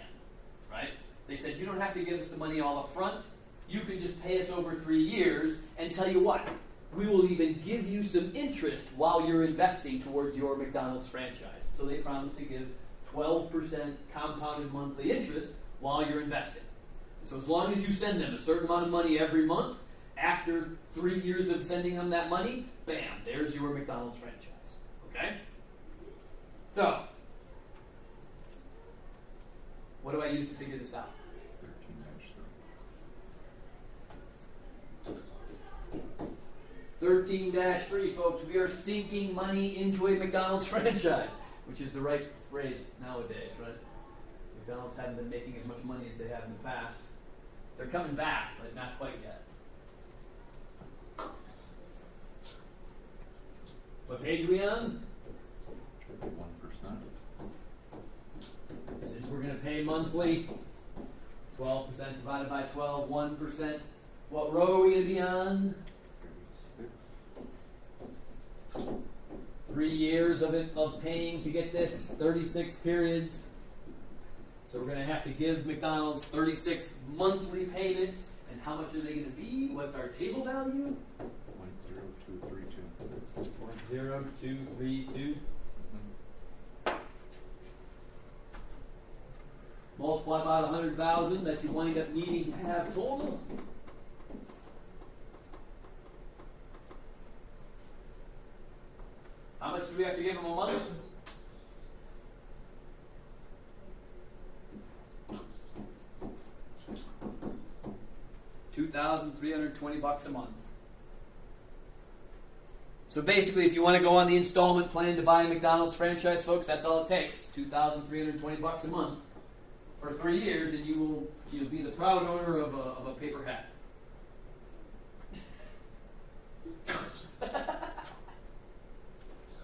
right? They said, you don't have to give us the money all up front. You can just pay us over 3 years, and tell you what, we will even give you some interest while you're investing towards your McDonald's franchise. So they promised to give 12% compounded monthly interest while you're investing. And so as long as you send them a certain amount of money every month, after 3 years of sending them that money, bam, there's your McDonald's franchise. Okay? So, what do I use to figure this out? 13-3, folks. We are sinking money into a McDonald's franchise, which is the right phrase nowadays, right? McDonald's haven't been making as much money as they have in the past. They're coming back, but not quite yet. What page are we on? 1%. Since we're going to pay monthly, 12% divided by 12, 1%. What row are we going to be on? 36. 3 years of paying to get this, 36 periods. So we're going to have to give McDonald's 36 monthly payments. And how much are they going to be? What's our table value? 0.0232. 0.0232. Multiply by 100,000 that you wind up needing to have total. How much do we have to give them a month? $2,320 a month. So basically, if you want to go on the installment plan to buy a McDonald's franchise, folks, that's all it takes. $2,320 a month for 3 years, and you'll be the proud owner of a paper hat.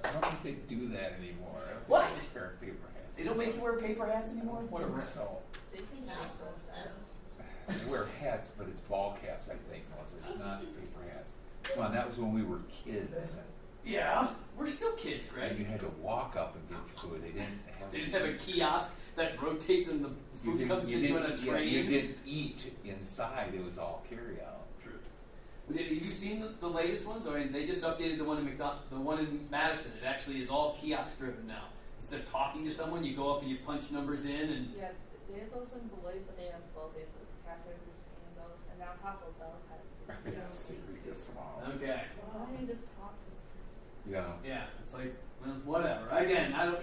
I don't think they do that anymore. I don't think What? they wear paper hats. They don't make you wear paper hats anymore? What a I think rip. so. They think that's so They wear hats, but it's ball caps, I think, Melissa. It's not paper hats. Come on, that was when we were kids. Yeah, we're still kids, And Greg. you had to walk up and get your food. They didn't have. They didn't have a kiosk that rotates and the You food didn't- comes you to you on a didn't- yeah, train. you didn't eat inside. It was all carry out. True. Have you seen the latest ones? I mean, they just updated the one in the one in Madison. It actually is all kiosk driven now. Instead of talking to someone, you go up and you punch numbers in, and Yeah, they have those in Beloit, but they have both. They have the cafe and those, and now Taco Bell has. Serious small. okay, Why don't you just talk to them? Yeah. yeah, it's like well, whatever. Again, I don't.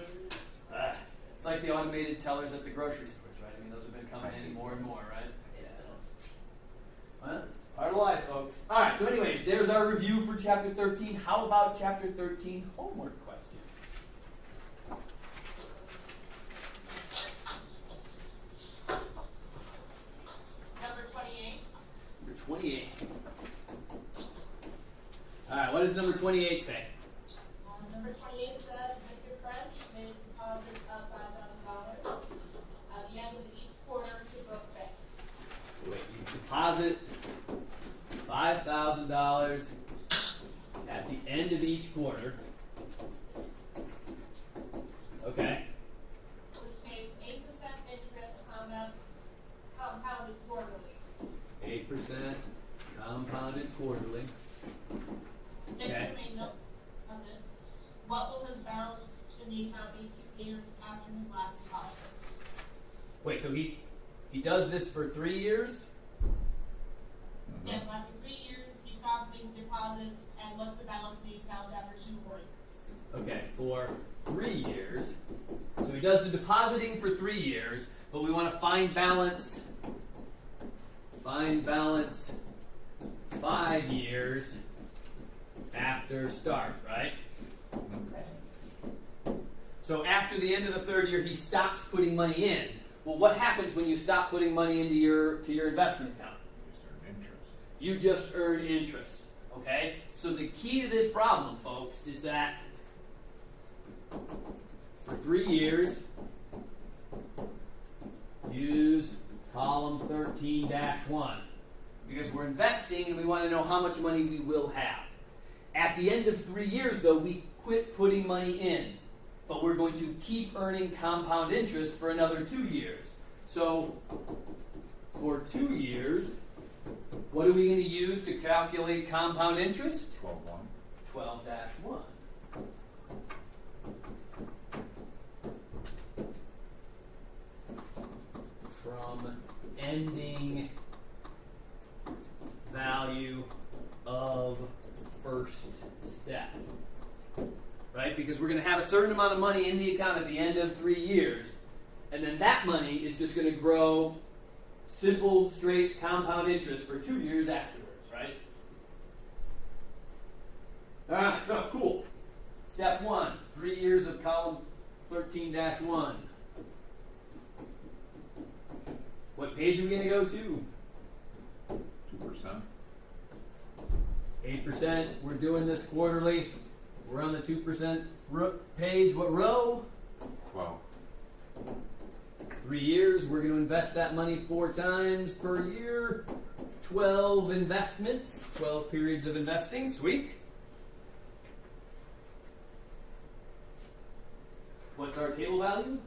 It's like the automated tellers at the grocery stores, right? I mean, those have been coming in more and more, right? Well, it's part of life, folks. All right. So, anyways, there's our review for chapter 13. How about chapter 13 homework question? Number 28. Number 28. All right. What does number 28 say? Number 28 says, Victor French made deposits of $5,000 at the end of each quarter to book bank. Wait, you deposit $5,000 at the end of each quarter. Okay. Which pays 8% interest compounded quarterly. 8% compounded quarterly. Victor Okay. made no deposits. What will his balance in the account be 2 years after his last deposit? Wait, so he does this for 3 years? Yes, so after 3 years, he stops making deposits, and what's the balance in the account after 2 more years? Okay, for 3 years. So he does the depositing for 3 years, but we want to find balance. Find balance 5 years after start, right? So after the end of the 3rd year, he stops putting money in. Well, what happens when you stop putting money into your investment account? Just earn interest. You just earn interest. Okay? So the key to this problem, folks, is that for 3 years, use column 13-1. Because we're investing and we want to know how much money we will have. At the end of 3 years, though, we quit putting money in. But we're going to keep earning compound interest for another 2 years. So, for 2 years, what are we going to use to calculate compound interest? 12-1. 12-1. From ending value of first step. Right? Because we're going to have a certain amount of money in the account at the end of 3 years. And then that money is just going to grow simple, straight, compound interest for 2 years afterwards, right? Alright, so cool. Step 1, 3 years of column 13-1. What page are we going to go to? 2%. 8%. We're doing this quarterly. We're on the 2% page. What row? 12. 3 years. We're going to invest that money 4 times per year. 12 investments. 12 periods of investing. Sweet. What's our table value?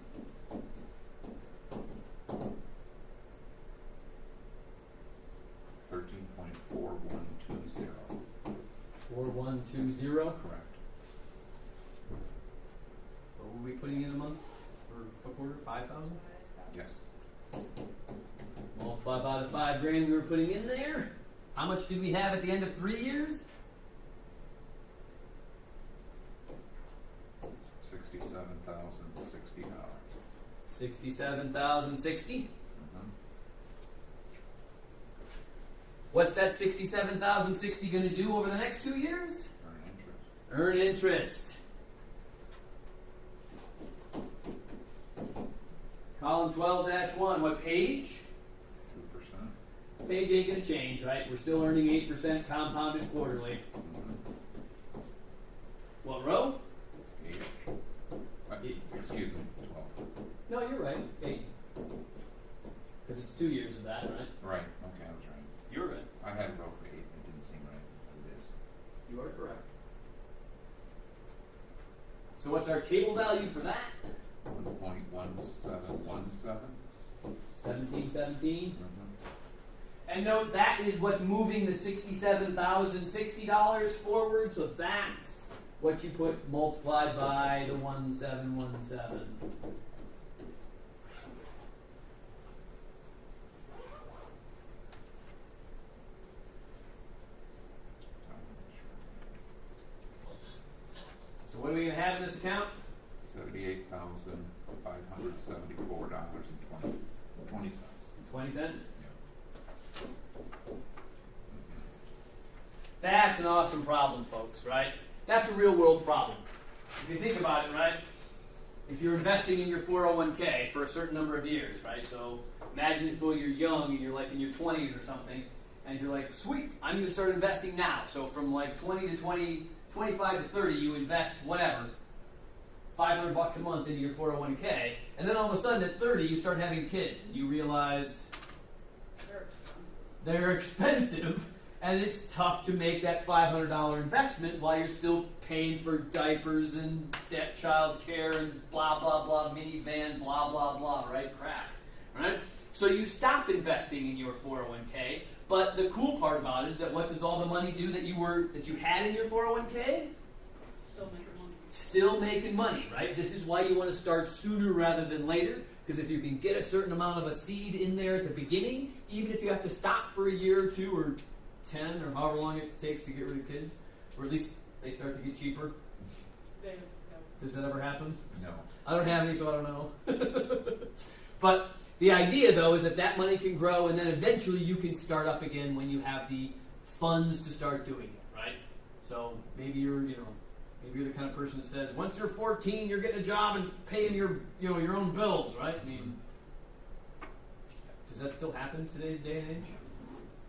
$13.4120. 4120. Correct. What were we putting in a month? Or a quarter? 5,000? Yes. Multiply by the $5,000 we were putting in there. How much did we have at the end of 3 years? $67,060. $67,060. Mhm. What's that $67,060 going to do over the next 2 years? Earn interest. Earn interest. Column 12-1. What page? 2%. Page ain't going to change, right? We're still earning 8% compounded quarterly. Mhm. What row? 8. Excuse me, 12. No, you're right. 8. Because it's 2 years of that, right? Right, okay, I was right. You're right. I had row for 8, it didn't seem right, but it is. You are correct. So what's our table value for that? 1.1717. 1717. Mhm. And note that is what's moving the $67,060 forward, so that's what you put multiplied by the 1717. So what are we going to have in this account? $78,574.20. 20 cents? That's an awesome problem, folks, right? That's a real world problem. If you think about it, right? If you're investing in your 401k for a certain number of years, right? So imagine if you're young and you're like in your 20s or something, and you're like, sweet, I'm going to start investing now. So from like 20 to 25 to 30, you invest whatever, $500 a month into your 401k, and then all of a sudden at 30, you start having kids, and you realize they're expensive, and it's tough to make that $500 investment while you're still paying for diapers and debt, child care and blah, blah, blah, minivan, blah, blah, blah, right? Crap, right? So you stop investing in your 401k, but the cool part about it is that what does all the money do that you had in your 401k? Still making money. Still making money, right? This is why you want to start sooner rather than later, because if you can get a certain amount of a seed in there at the beginning, even if you have to stop for a year or two or 10 or however long it takes to get rid of kids, or at least they start to get cheaper. Does that ever happen? No. I don't have any, so I don't know. But the idea, though, is that that money can grow, and then eventually you can start up again when you have the funds to start doing it, right? So maybe you're the kind of person that says, once you're 14, you're getting a job and paying your own bills, right? I mean, does that still happen in today's day and age?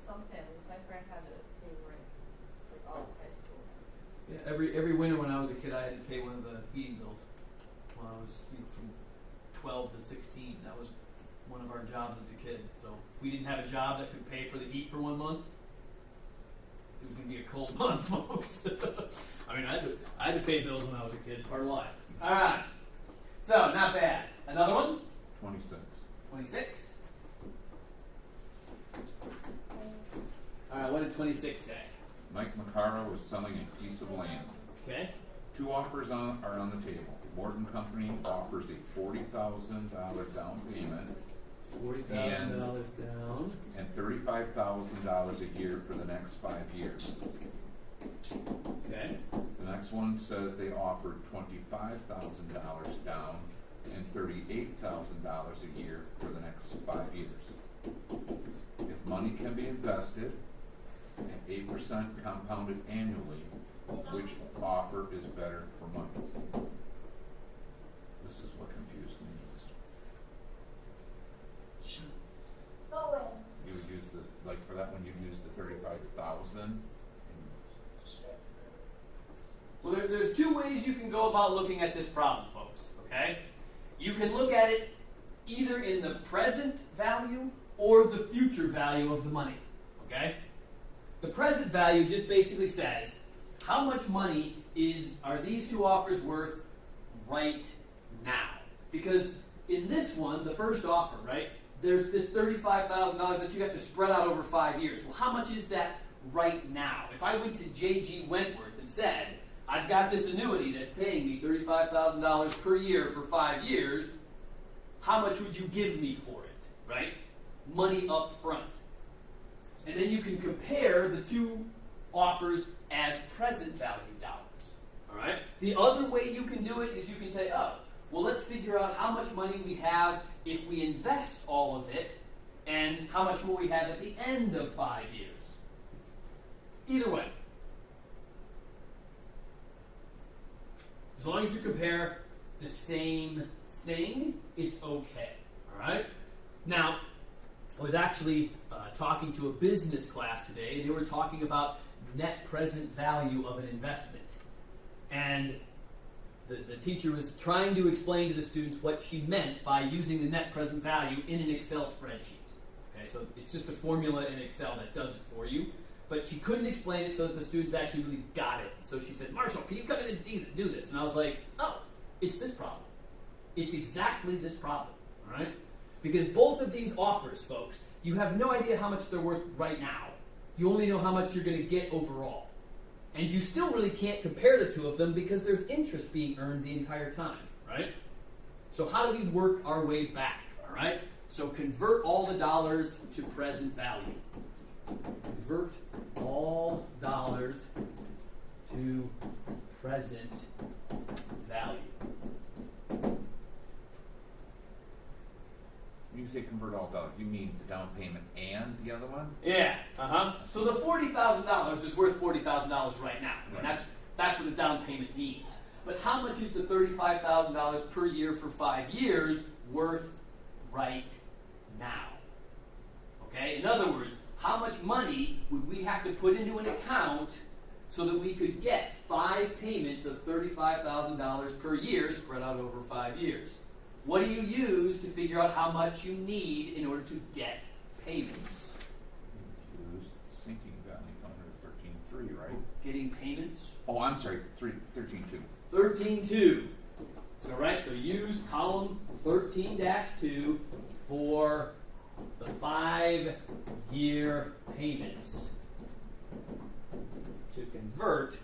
Some families. My friend had to pay rent like all of high school. Yeah, every winter when I was a kid, I had to pay one of the heating bills. When I was from 12 to 16, that was one of our jobs as a kid. So if we didn't have a job that could pay for the heat for 1 month, it was going to be a cold month, folks. I mean, I had to pay bills when I was a kid, part of life. All right. So, not bad. Another one? 26. 26. All right, what did 26 say? Mike Macaro was selling a piece of land. Okay. Two offers are on the table. Morton Company offers a $40,000 down payment $40,000 down. and $35,000 a year for the next 5 years. Okay. The next one says they offered $25,000 down and $38,000 a year for the next 5 years. If money can be invested at 8% compounded annually, which offer is better for money? This is what confused me. Forward. You would use for that one, you'd use the 35,000. Well, there's two ways you can go about looking at this problem, folks, okay? You can look at it either in the present value or the future value of the money, okay? The present value just basically says, how much money are these two offers worth right now? Because in this one, the first offer, right, there's this $35,000 that you have to spread out over 5 years. Well, how much is that right now? If I went to J.G. Wentworth and said, I've got this annuity that's paying me $35,000 per year for 5 years, how much would you give me for it, right? Money up front. And then you can compare the two offers as present value dollars, all right? The other way you can do it is you can say, oh, well, let's figure out how much money we have if we invest all of it, and how much will we have at the end of 5 years. Either way. As long as you compare the same thing, it's okay, all right? Now, I was actually talking to a business class today, and they were talking about net present value of an investment. And the teacher was trying to explain to the students what she meant by using the net present value in an Excel spreadsheet. Okay, so it's just a formula in Excel that does it for you. but she couldn't explain it so that the students actually really got it. So she said, Marshall, can you come in and do this? And I was like, oh, it's this problem. It's exactly this problem, all right? Because both of these offers, folks, you have no idea how much they're worth right now. You only know how much you're going to get overall. And you still really can't compare the two of them because there's interest being earned the entire time, right? So how do we work our way back, all right? So convert all the dollars to present value. Convert all dollars to present value. When you say convert all dollars, you mean the down payment and the other one? Yeah, So the $40,000 is worth $40,000 right now. I mean, Right. that's what a down payment means. But how much is the $35,000 per year for 5 years worth right now? Okay, in other words, how much money would we have to put into an account so that we could get 5 payments of $35,000 per year spread out over 5 years? What do you use to figure out how much you need in order to get payments? Use sinking value under 13.3, right? Getting payments? Oh, I'm sorry, 13.2. 13.2. So use column 13-2 for the 5-year payments to convert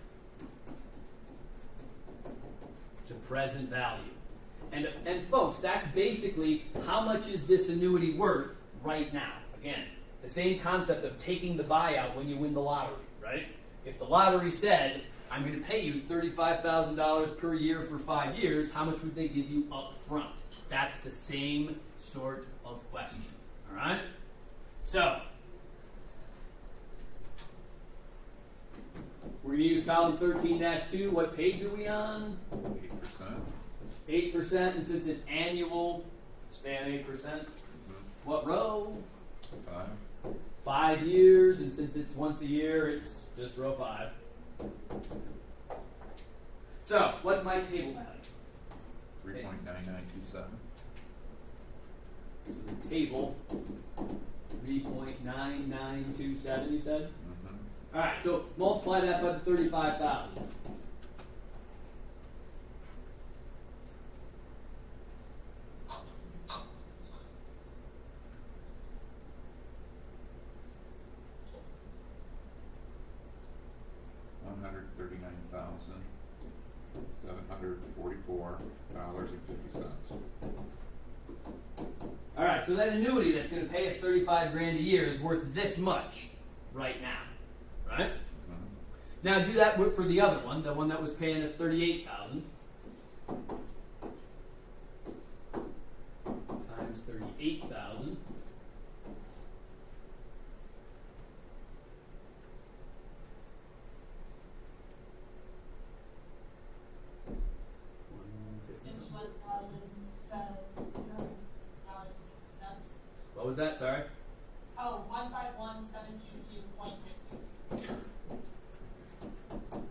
to present value. And folks, that's basically how much is this annuity worth right now. Again, the same concept of taking the buyout when you win the lottery, right? If the lottery said, I'm going to pay you $35,000 per year for 5 years, how much would they give you up front? That's the same sort of question, all right? So, we're going to use column 13-2. What page are we on? 8%. 8%, and since it's annual, span 8%. What row? 5. 5 years, and since it's once a year, it's just row 5. So, what's my table value? 3.9927. So the table, 3.9927, you said? Mm-hmm. All right, so multiply that by the 35,000. $139,744.50. All right, so that annuity that's going to pay us $35,000 a year is worth this much right now, right? Mm-hmm. Now do that for the other one, the one that was paying us $38,000 times 38,000. What was that? Sorry. Oh, 151,722.60.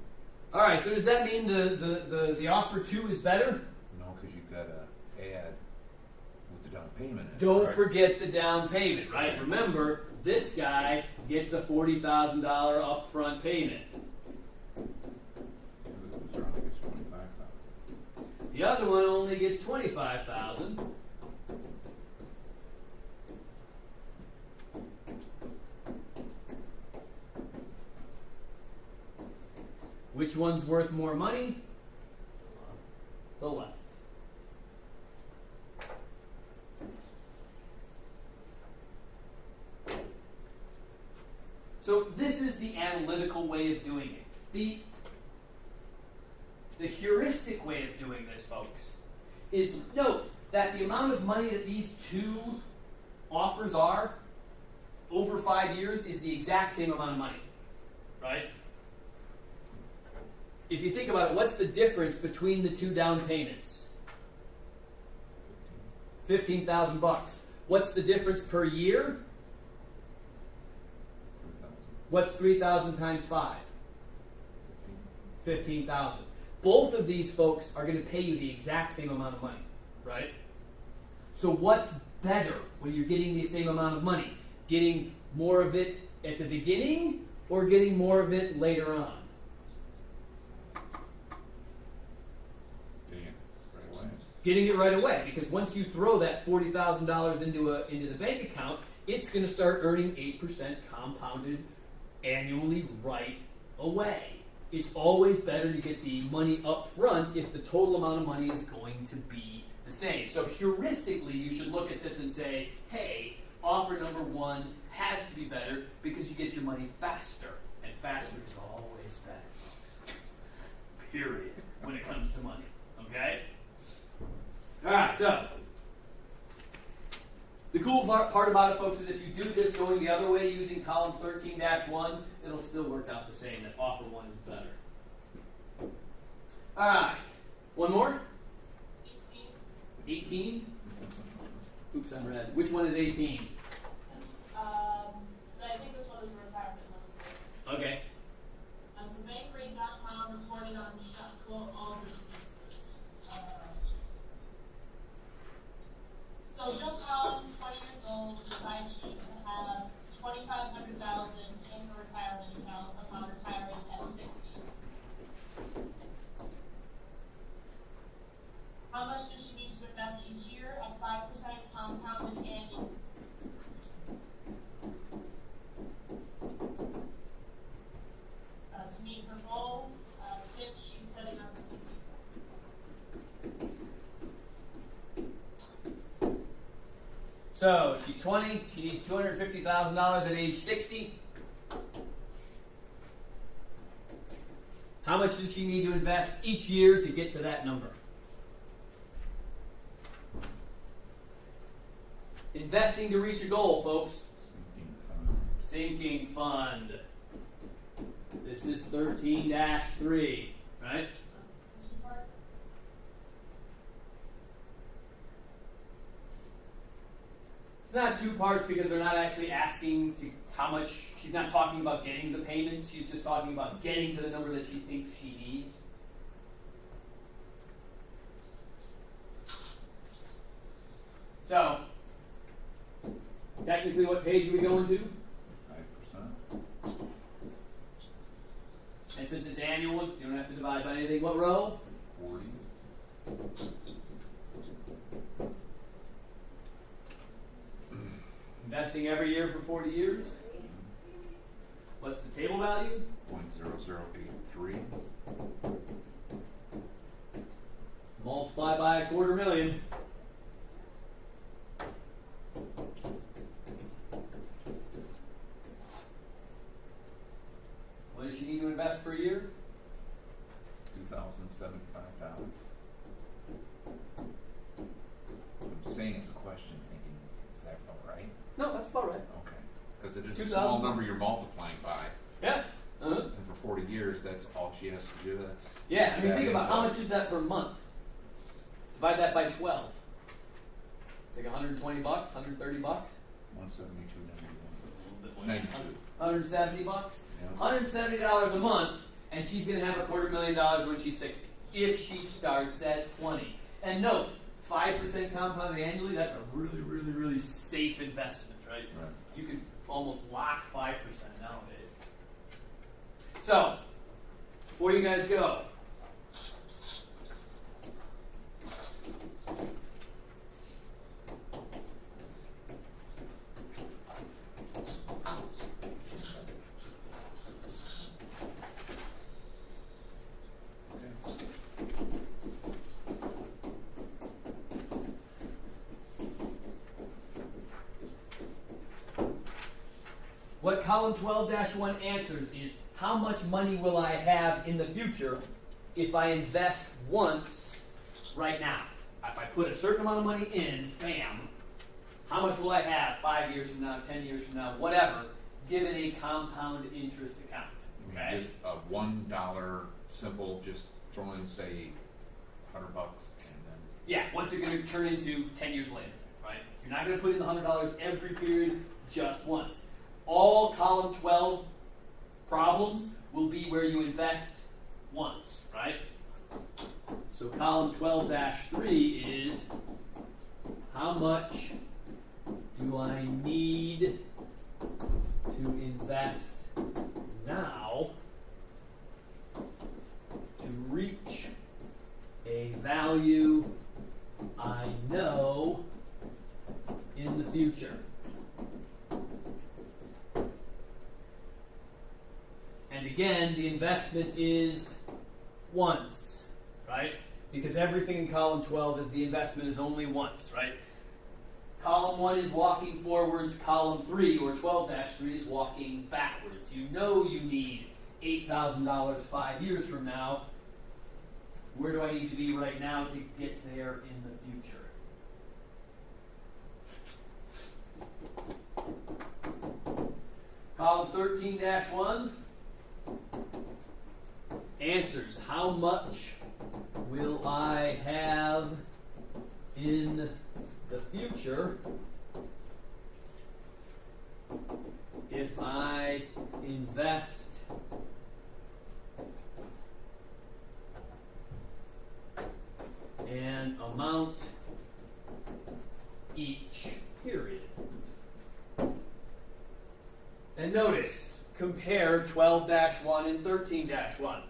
All right. So does that mean the offer 2 is better? No, because you've got to add with the down payment. in it, Don't right? forget the down payment, right? Remember, this guy gets a $40,000 upfront payment. This only gets $25,000. The other one only gets $25,000. Which one's worth more money? The left. So this is the analytical way of doing it. The heuristic way of doing this, folks, is note that the amount of money that these two offers are over 5 years is the exact same amount of money, right? If you think about it, what's the difference between the two down payments? $15,000. What's the difference per year? What's 3,000 times 5? 15,000. Both of these folks are going to pay you the exact same amount of money, right? So what's better when you're getting the same amount of money? Getting more of it at the beginning or getting more of it later on? Getting it right away. Getting it right away, because once you throw that $40,000 into the bank account, it's going to start earning 8% compounded annually right away. It's always better to get the money up front if the total amount of money is going to be the same. So heuristically, you should look at this and say, hey, offer number one has to be better because you get your money faster. And faster is always better, folks. Period. When it comes to money. Okay? Alright, so the cool part about it, folks, is if you do this going the other way using column 13-1, it'll still work out the same, that offer one is better. Alright, one more? 18? Oops, I'm red. Which one is 18? I think this one is the retirement one too. Okay. So bankrate.com reported on quote all this useless. So Jill Collins, 20 years old, decides she needs to have $2,500 in her retirement account upon retiring at 60. How much does she need to invest each year at 5% compounded annually? To meet her goal, tip, she's setting up a CPA. So, she's 20, she needs $250,000 at age 60. How much does she need to invest each year to get to that number? Investing to reach a goal, folks. Sinking fund. This is 13-3, right? It's not two parts because they're not actually asking to how much. She's not talking about getting the payments. She's just talking about getting to the number that she thinks she needs. So, technically, what page are we going to? 5%. And since it's annual, you don't have to divide by anything. What row? 40. Investing every year for 40 years. What's the table value? 0.0083. Multiply by $250,000. What does she need to invest per year? $2,075. I'm saying it's a question, thinking, is that about right? No, that's about right. Okay. Because it is a 2,000 small number you're multiplying by. Yeah. Uh-huh. And for 40 years, that's all she has to do. That's Yeah, I mean, that think about how info. much is that per month? Divide that by 12. It's like $120, $130. 172.92. $170. Yeah. $170 a month, and she's going to have $250,000 when she's 60. If she starts at 20. And note, 5% compounded annually, that's a really, really, really safe investment, right? Right. You can almost lock 5% nowadays. So, before you guys go, what column 12-1 answers is how much money will I have in the future if I invest once right now? If I put a certain amount of money in, bam, how much will I have 5 years from now, 10 years from now, whatever, given a compound interest account? Okay? Just a $1 simple, just throw in, say, $100 and then. Yeah, what's it going to turn into 10 years later, right? You're not going to put in the $100 every period, just once. All column 12 problems will be where you invest once, right? So column 12-3 is how much do I need to invest again, the investment is once, right? Because everything in column 12 is the investment is only once, right? Column 1 is walking forwards, column 3, or 12-3 is walking backwards. You know you need $8,000 5 years from now. Where do I need to be right now to get there in the future? Column 13-1 answers. How much will I have in the future if I invest an amount each period? And notice, compare 12-1 and 13-1.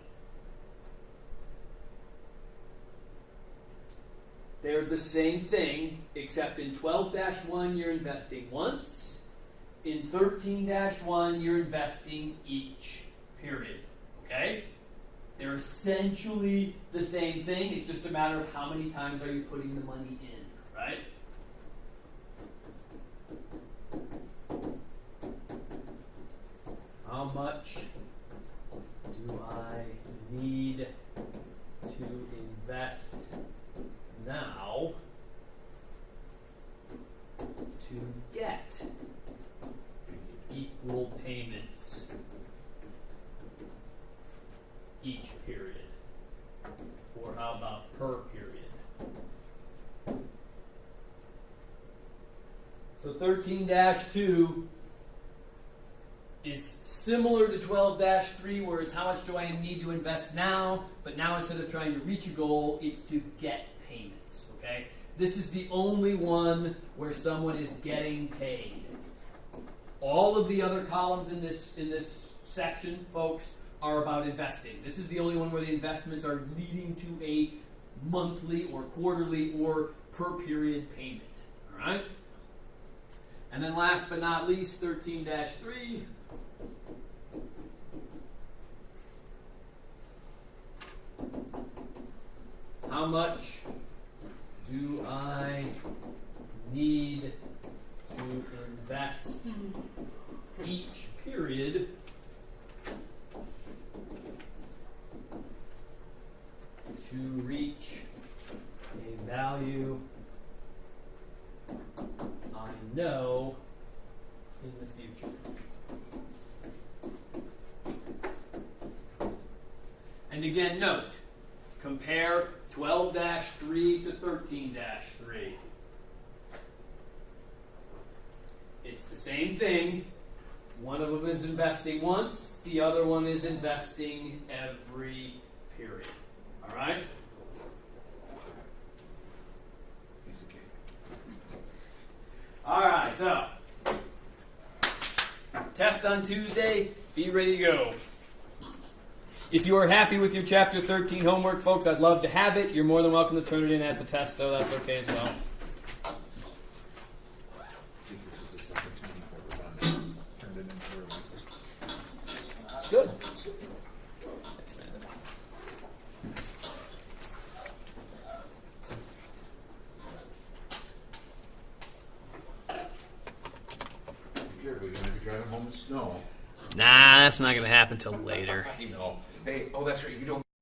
They're the same thing, except in 12-1 you're investing once. In 13-1 you're investing each period. Okay? They're essentially the same thing. It's just a matter of how many times are you putting the money in, right? How much do I need to invest now to get equal payments each period? Or how about per period? So 13-2 is similar to 12-3, where it's how much do I need to invest now, but now instead of trying to reach a goal, it's to get payments, okay? This is the only one where someone is getting paid. All of the other columns in this section, folks, are about investing. This is the only one where the investments are leading to a monthly or quarterly or per period payment, all right? And then last but not least, 13-3. How much do I need to invest each period to reach a value I know in the future? And again, note, compare 12-3 to 13-3. It's the same thing. One of them is investing once, the other one is investing every period. All right? Piece of cake. All right, so test on Tuesday, be ready to go. If you are happy with your Chapter 13 homework, folks, I'd love to have it. You're more than welcome to turn it in at the test, though. That's okay as well. I think this is the second time I've ever done that. Turned it into a It's good. Thanks, man. Here, we're going to be driving home in snow. Nah, that's not going to happen till later. You know. Hey, oh, that's right. You don't.